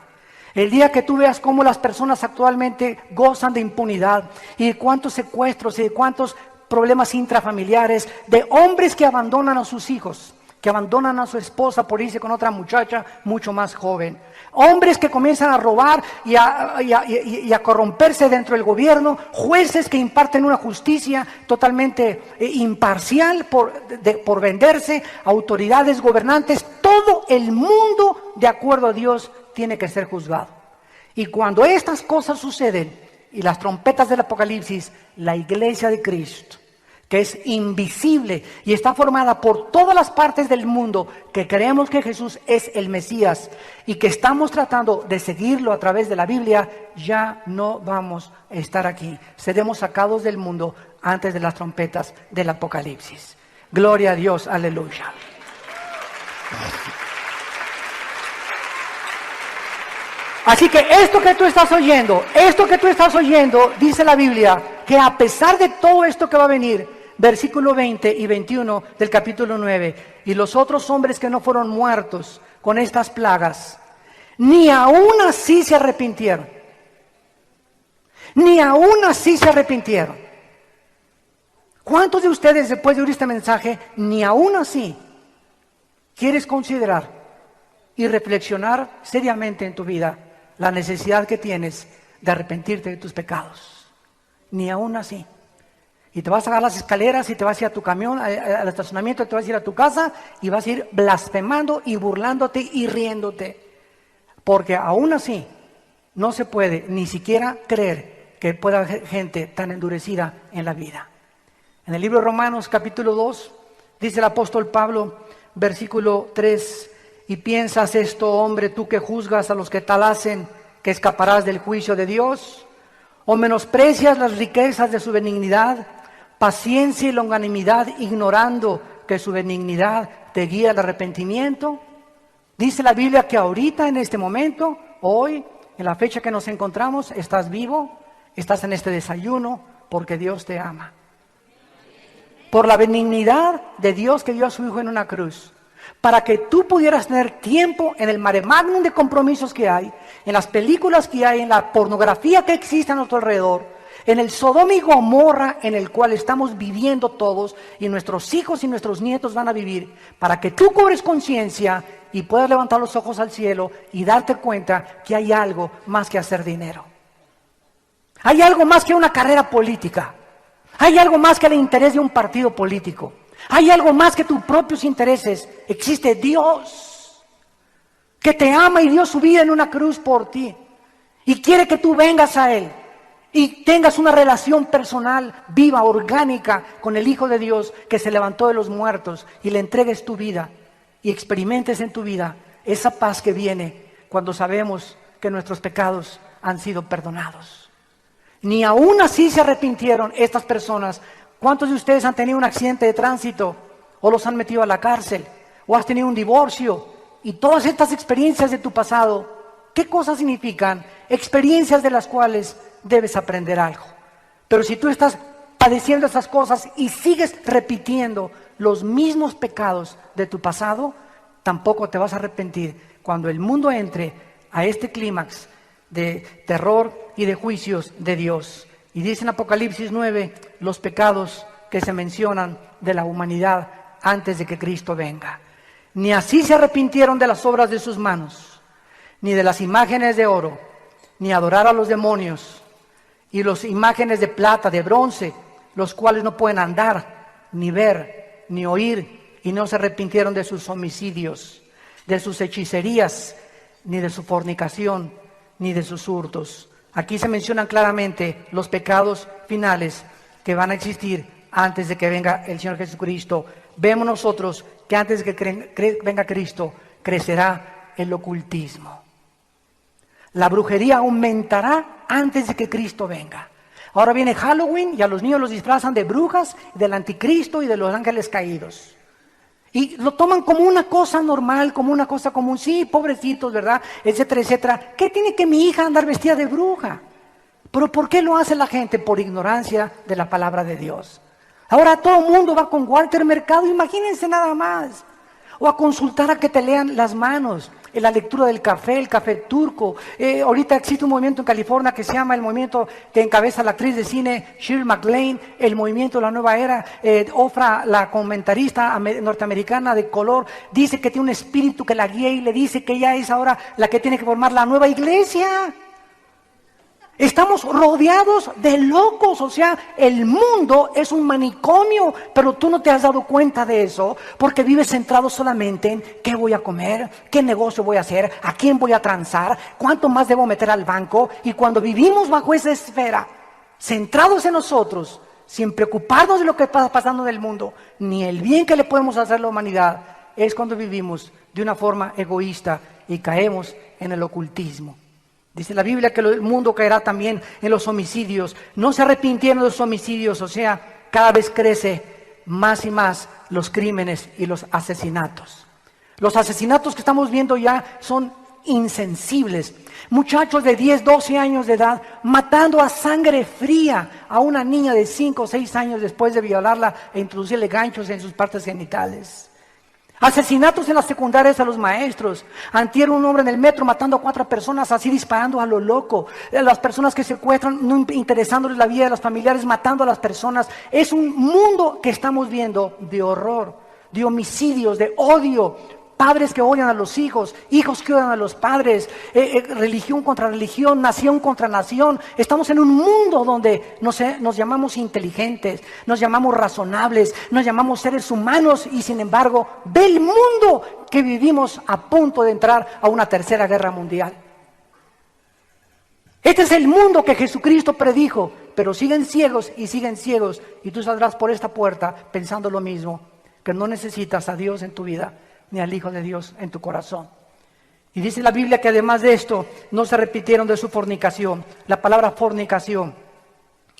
El día que tú veas cómo las personas actualmente gozan de impunidad y de cuántos secuestros y de cuántos problemas intrafamiliares, de hombres que abandonan a sus hijos, que abandonan a su esposa por irse con otra muchacha mucho más joven. Hombres que comienzan a robar y a corromperse dentro del gobierno, jueces que imparten una justicia totalmente imparcial por venderse, autoridades gobernantes, todo el mundo de acuerdo a Dios tiene que ser juzgado. Y cuando estas cosas suceden y las trompetas del Apocalipsis, la iglesia de Cristo, que es invisible y está formada por todas las partes del mundo que creemos que Jesús es el Mesías y que estamos tratando de seguirlo a través de la Biblia, ya no vamos a estar aquí. Seremos sacados del mundo antes de las trompetas del Apocalipsis. Gloria a Dios, aleluya. Así que esto que tú estás oyendo, dice la Biblia, que a pesar de todo esto que va a venir, versículo 20 y 21 del capítulo 9, y los otros hombres que no fueron muertos con estas plagas, ni aún así se arrepintieron. Ni aún así se arrepintieron. ¿Cuántos de ustedes, después de oír este mensaje, ni aún así quieres considerar y reflexionar seriamente en tu vida la necesidad que tienes de arrepentirte de tus pecados? Ni aún así. Y te vas a agarrar las escaleras y te vas a ir a tu camión, al estacionamiento, te vas a ir a tu casa y vas a ir blasfemando y burlándote y riéndote. Porque aún así no se puede ni siquiera creer que pueda haber gente tan endurecida en la vida. En el libro de Romanos capítulo 2 dice el apóstol Pablo, versículo 3, y piensas esto, hombre, tú que juzgas a los que tal hacen, que escaparás del juicio de Dios, o menosprecias las riquezas de su benignidad, paciencia y longanimidad, ignorando que su benignidad te guía al arrepentimiento. Dice la Biblia que ahorita, en este momento, hoy, en la fecha que nos encontramos, estás vivo, estás en este desayuno, porque Dios te ama. Por la benignidad de Dios que dio a su Hijo en una cruz, para que tú pudieras tener tiempo en el mare magnum de compromisos que hay, en las películas que hay, en la pornografía que existe a nuestro alrededor, en el Sodoma y Gomorra en el cual estamos viviendo todos y nuestros hijos y nuestros nietos van a vivir, para que tú cobres conciencia y puedas levantar los ojos al cielo y darte cuenta que hay algo más que hacer dinero. Hay algo más que una carrera política. Hay algo más que el interés de un partido político. Hay algo más que tus propios intereses. Existe Dios que te ama y dio su vida en una cruz por ti y quiere que tú vengas a Él y tengas una relación personal, viva, orgánica con el Hijo de Dios que se levantó de los muertos y le entregues tu vida y experimentes en tu vida esa paz que viene cuando sabemos que nuestros pecados han sido perdonados. Ni aún así se arrepintieron estas personas. ¿Cuántos de ustedes han tenido un accidente de tránsito o los han metido a la cárcel o has tenido un divorcio? Y todas estas experiencias de tu pasado, ¿qué cosas significan? Experiencias de las cuales debes aprender algo. Pero si tú estás padeciendo esas cosas y sigues repitiendo los mismos pecados de tu pasado, tampoco te vas a arrepentir cuando el mundo entre a este clímax de terror y de juicios de Dios. Y dice en Apocalipsis 9 los pecados que se mencionan de la humanidad antes de que Cristo venga. Ni así se arrepintieron de las obras de sus manos, ni de las imágenes de oro, ni adorar a los demonios, y las imágenes de plata, de bronce, los cuales no pueden andar, ni ver, ni oír, y no se arrepintieron de sus homicidios, de sus hechicerías, ni de su fornicación, ni de sus hurtos. Aquí se mencionan claramente los pecados finales que van a existir antes de que venga el Señor Jesucristo. Vemos nosotros que antes de que venga Cristo, crecerá el ocultismo. La brujería aumentará antes de que Cristo venga. Ahora viene Halloween y a los niños los disfrazan de brujas, del anticristo y de los ángeles caídos. Y lo toman como una cosa normal, como una cosa común. Sí, pobrecitos, ¿verdad? Etcétera, etcétera. ¿Qué tiene que mi hija andar vestida de bruja? ¿Pero por qué lo hace la gente? Por ignorancia de la palabra de Dios. Ahora todo el mundo va con Walter Mercado, imagínense nada más. O a consultar a que te lean las manos, en la lectura del café, el café turco. Ahorita existe un movimiento en California que se llama el movimiento que encabeza la actriz de cine Shirley MacLaine, el movimiento de la nueva era. Ofra, la comentarista norteamericana de color, dice que tiene un espíritu que la guía y le dice que ella es ahora la que tiene que formar la nueva iglesia. Estamos rodeados de locos, o sea, el mundo es un manicomio, pero tú no te has dado cuenta de eso, porque vives centrado solamente en qué voy a comer, qué negocio voy a hacer, a quién voy a transar, cuánto más debo meter al banco. Y cuando vivimos bajo esa esfera, centrados en nosotros, sin preocuparnos de lo que está pasando en el mundo, ni el bien que le podemos hacer a la humanidad, es cuando vivimos de una forma egoísta y caemos en el ocultismo. Dice la Biblia que el mundo caerá también en los homicidios. No se arrepintieron de los homicidios, o sea, cada vez crece más y más los crímenes y los asesinatos. Los asesinatos que estamos viendo ya son insensibles. Muchachos de 10, 12 años de edad matando a sangre fría a una niña de 5 o 6 años después de violarla e introducirle ganchos en sus partes genitales. Asesinatos en las secundarias a los maestros. Antier un hombre en el metro matando a 4 personas, así disparando a lo loco. Las personas que secuestran, no interesándoles la vida de los familiares, matando a las personas. Es un mundo que estamos viendo de horror, de homicidios, de odio. Padres que odian a los hijos, hijos que odian a los padres, religión contra religión, nación contra nación. Estamos en un mundo donde nos llamamos inteligentes, nos llamamos razonables, nos llamamos seres humanos y sin embargo, ve el mundo que vivimos a punto de entrar a una tercera guerra mundial. Este es el mundo que Jesucristo predijo, pero siguen ciegos y tú saldrás por esta puerta pensando lo mismo, que no necesitas a Dios en tu vida ni al Hijo de Dios en tu corazón. Y dice la Biblia que además de esto, no se arrepintieron de su fornicación. La palabra fornicación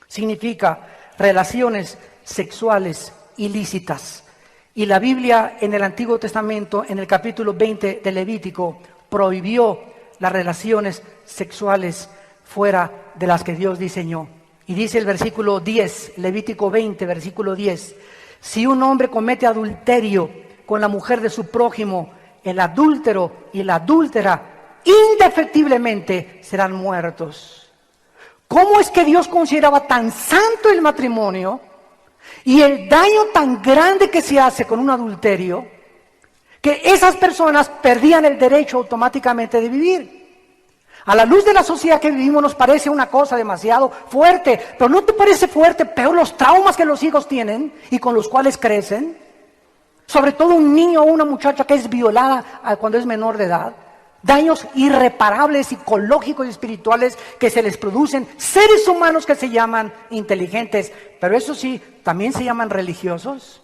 significa relaciones sexuales ilícitas. Y la Biblia en el Antiguo Testamento, en el capítulo 20 de Levítico, prohibió las relaciones sexuales fuera de las que Dios diseñó. Y dice el versículo 10, Levítico 20, versículo 10, si un hombre comete adulterio con la mujer de su prójimo, el adúltero y la adúltera indefectiblemente serán muertos. ¿Cómo es que Dios consideraba tan santo el matrimonio y el daño tan grande que se hace con un adulterio, que esas personas perdían el derecho automáticamente de vivir? A la luz de la sociedad que vivimos nos parece una cosa demasiado fuerte, pero ¿no te parece fuerte peor los traumas que los hijos tienen y con los cuales crecen? Sobre todo un niño o una muchacha que es violada cuando es menor de edad. Daños irreparables, psicológicos y espirituales que se les producen. Seres humanos que se llaman inteligentes, pero eso sí, también se llaman religiosos.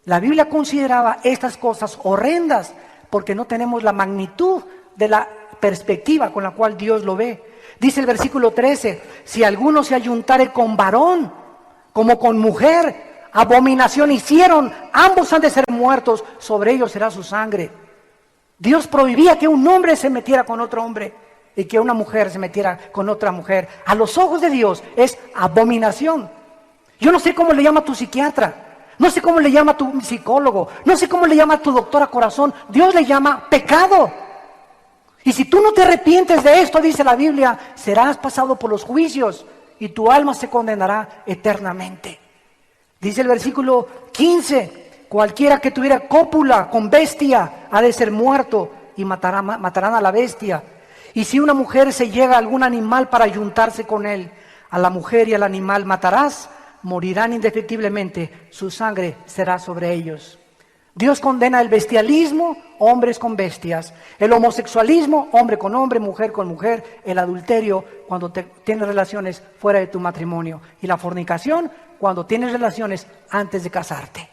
La Biblia consideraba estas cosas horrendas porque no tenemos la magnitud de la perspectiva con la cual Dios lo ve. Dice el versículo 13, si alguno se ayuntare con varón como con mujer, abominación hicieron, ambos han de ser muertos, sobre ellos será su sangre. Dios prohibía que un hombre se metiera con otro hombre y que una mujer se metiera con otra mujer. A los ojos de Dios es abominación. Yo no sé cómo le llama tu psiquiatra, no sé cómo le llama tu psicólogo, no sé cómo le llama tu doctora corazón. Dios le llama pecado. Y si tú no te arrepientes de esto, dice la Biblia, serás pasado por los juicios y tu alma se condenará eternamente. Dice el versículo 15, cualquiera que tuviera cópula con bestia ha de ser muerto y matarán a la bestia. Y si una mujer se llega a algún animal para ayuntarse con él, a la mujer y al animal matarás, morirán indefectiblemente, su sangre será sobre ellos. Dios condena el bestialismo, hombres con bestias, el homosexualismo, hombre con hombre, mujer con mujer, el adulterio cuando tienes relaciones fuera de tu matrimonio y la fornicación cuando tienes relaciones antes de casarte.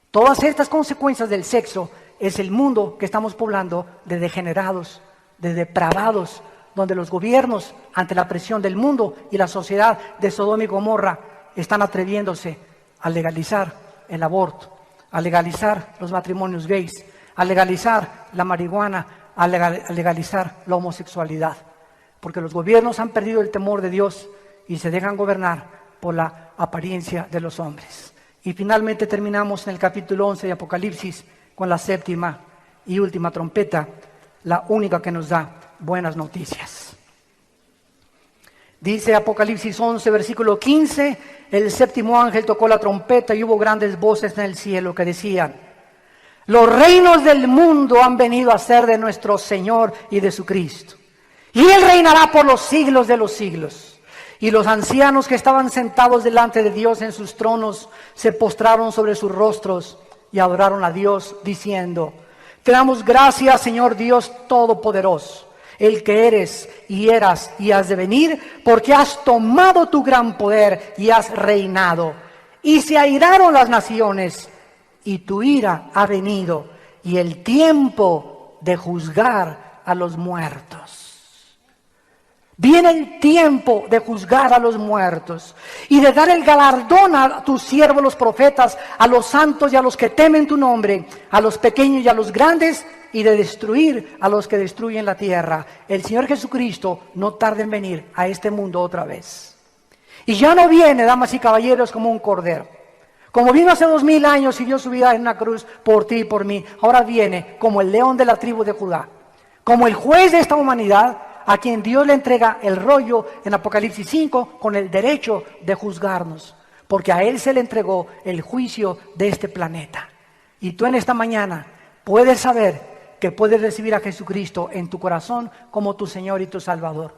Todas estas consecuencias del sexo es el mundo que estamos poblando de degenerados, de depravados, donde los gobiernos, ante la presión del mundo y la sociedad de Sodoma y Gomorra, están atreviéndose a legalizar el aborto, a legalizar los matrimonios gays, a legalizar la marihuana, a legalizar la homosexualidad. Porque los gobiernos han perdido el temor de Dios y se dejan gobernar por la apariencia de los hombres. Y finalmente terminamos en el capítulo 11 de Apocalipsis con la séptima y última trompeta, la única que nos da buenas noticias. Dice Apocalipsis 11, versículo 15, el séptimo ángel tocó la trompeta y hubo grandes voces en el cielo que decían: los reinos del mundo han venido a ser de nuestro Señor y de su Cristo, y Él reinará por los siglos de los siglos. Y los ancianos que estaban sentados delante de Dios en sus tronos se postraron sobre sus rostros y adoraron a Dios diciendo: te damos gracias, Señor Dios Todopoderoso, el que eres y eras y has de venir, porque has tomado tu gran poder y has reinado. Y se airaron las naciones, y tu ira ha venido, y el tiempo de juzgar a los muertos. Viene el tiempo de juzgar a los muertos y de dar el galardón a tus siervos los profetas, a los santos y a los que temen tu nombre, a los pequeños y a los grandes, y de destruir a los que destruyen la tierra. El Señor Jesucristo no tarda en venir a este mundo otra vez. Y ya no viene, damas y caballeros, como un cordero. Como vino hace 2000 años y dio su vida en una cruz por ti y por mí, ahora viene como el león de la tribu de Judá, como el juez de esta humanidad, a quien Dios le entrega el rollo en Apocalipsis 5 con el derecho de juzgarnos, porque a Él se le entregó el juicio de este planeta. Y tú en esta mañana puedes saber que puedes recibir a Jesucristo en tu corazón como tu Señor y tu Salvador.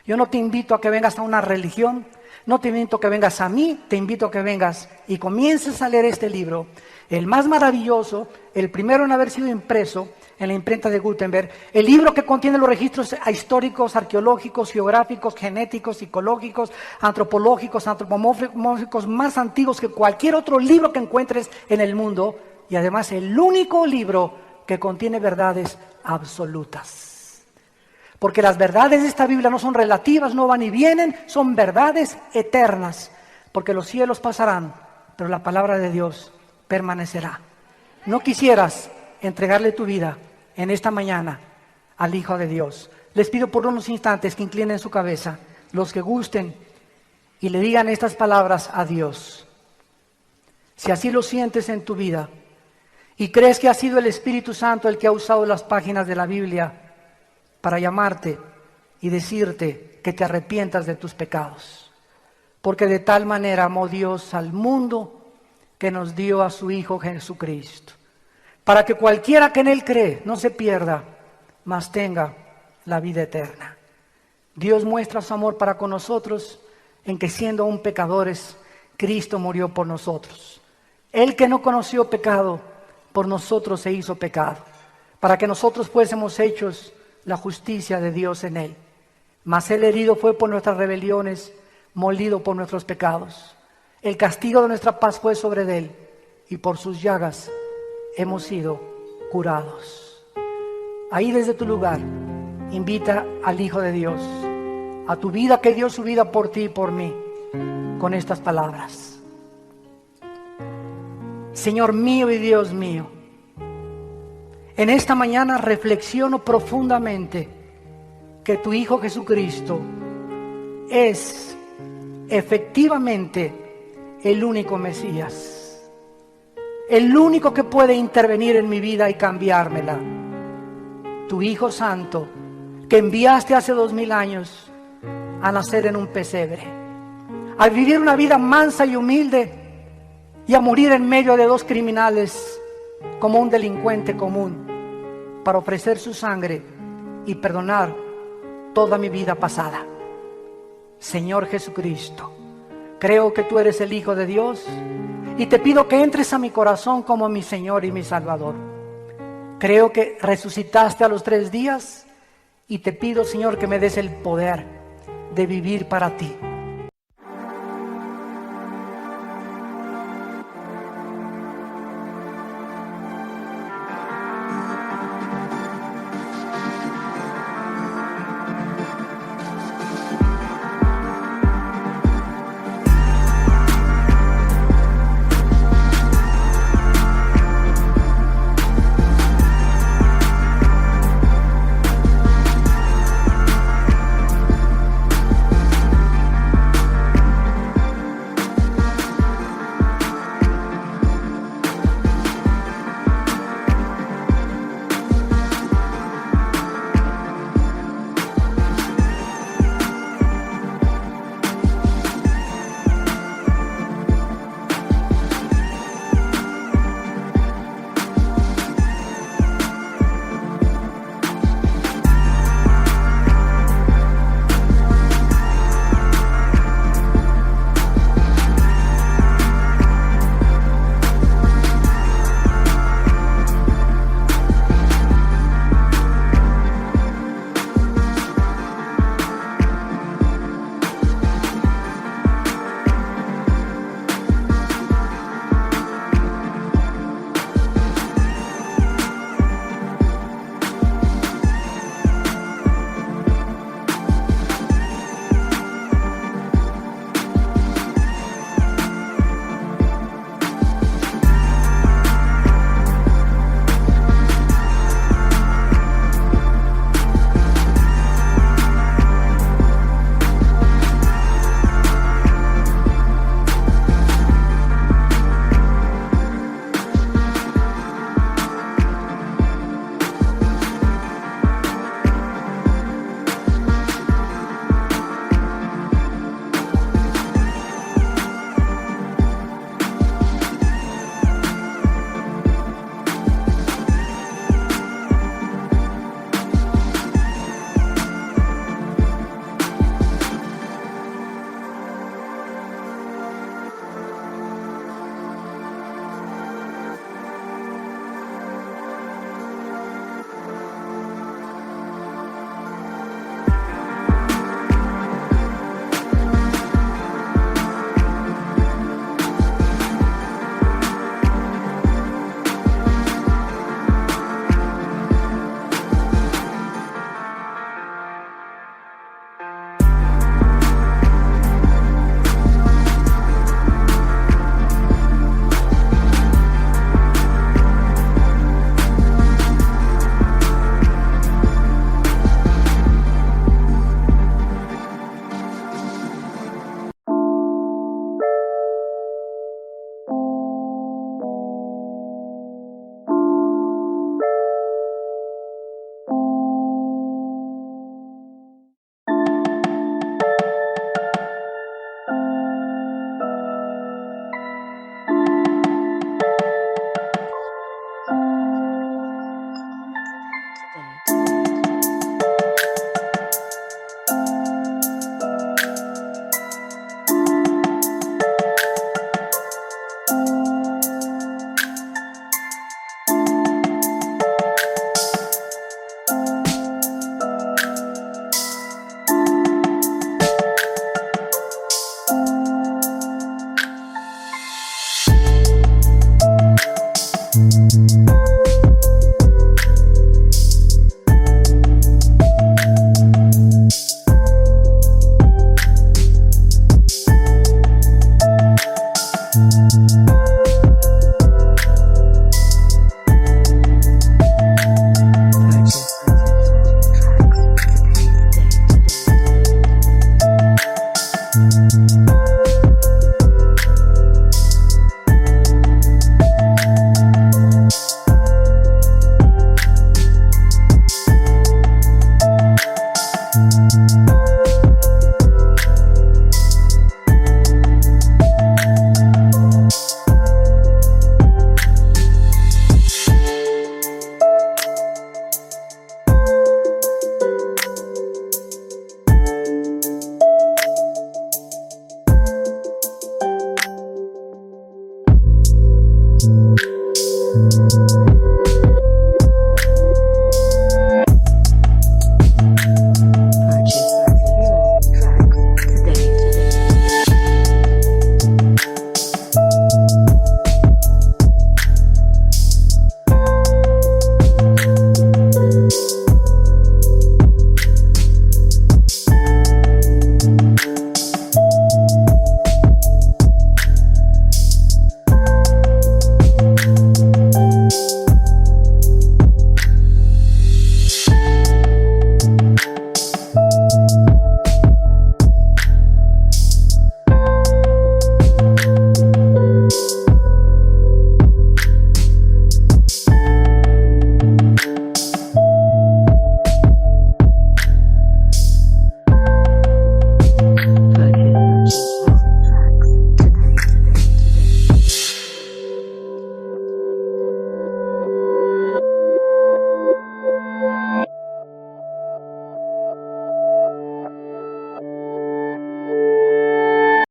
Yo no te invito a que vengas a una religión, no te invito a que vengas a mí, te invito a que vengas y comiences a leer este libro, el más maravilloso, el primero en haber sido impreso en la imprenta de Gutenberg, el libro que contiene los registros históricos, arqueológicos, geográficos, genéticos, psicológicos, antropológicos, antropomórficos más antiguos que cualquier otro libro que encuentres en el mundo, y además el único libro que contiene verdades absolutas. Porque las verdades de esta Biblia no son relativas, no van y vienen, son verdades eternas, porque los cielos pasarán, pero la palabra de Dios permanecerá. ¿No quisieras entregarle tu vida en esta mañana al Hijo de Dios? Les pido por unos instantes que inclinen su cabeza, los que gusten, y le digan estas palabras a Dios. Si así lo sientes en tu vida y crees que ha sido el Espíritu Santo el que ha usado las páginas de la Biblia para llamarte y decirte que te arrepientas de tus pecados, porque de tal manera amó Dios al mundo que nos dio a su Hijo Jesucristo, para que cualquiera que en Él cree no se pierda, mas tenga la vida eterna. Dios muestra su amor para con nosotros en que siendo aún pecadores, Cristo murió por nosotros. Él que no conoció pecado, por nosotros se hizo pecado, para que nosotros fuésemos hechos la justicia de Dios en Él. Mas Él herido fue por nuestras rebeliones, molido por nuestros pecados. El castigo de nuestra paz fue sobre Él, y por sus llagas hemos sido curados. Ahí desde tu lugar, invita al Hijo de Dios a tu vida, que dio su vida por ti y por mí, con estas palabras: Señor mío y Dios mío, en esta mañana reflexiono profundamente que tu Hijo Jesucristo es efectivamente el único Mesías, el único que puede intervenir en mi vida y cambiármela. Tu Hijo Santo, que enviaste hace 2000 años a nacer en un pesebre, a vivir una vida mansa y humilde y a morir en medio de dos criminales como un delincuente común, para ofrecer su sangre y perdonar toda mi vida pasada. Señor Jesucristo, creo que tú eres el Hijo de Dios y te pido que entres a mi corazón como mi Señor y mi Salvador. Creo que resucitaste a los 3 días y te pido, Señor, que me des el poder de vivir para ti.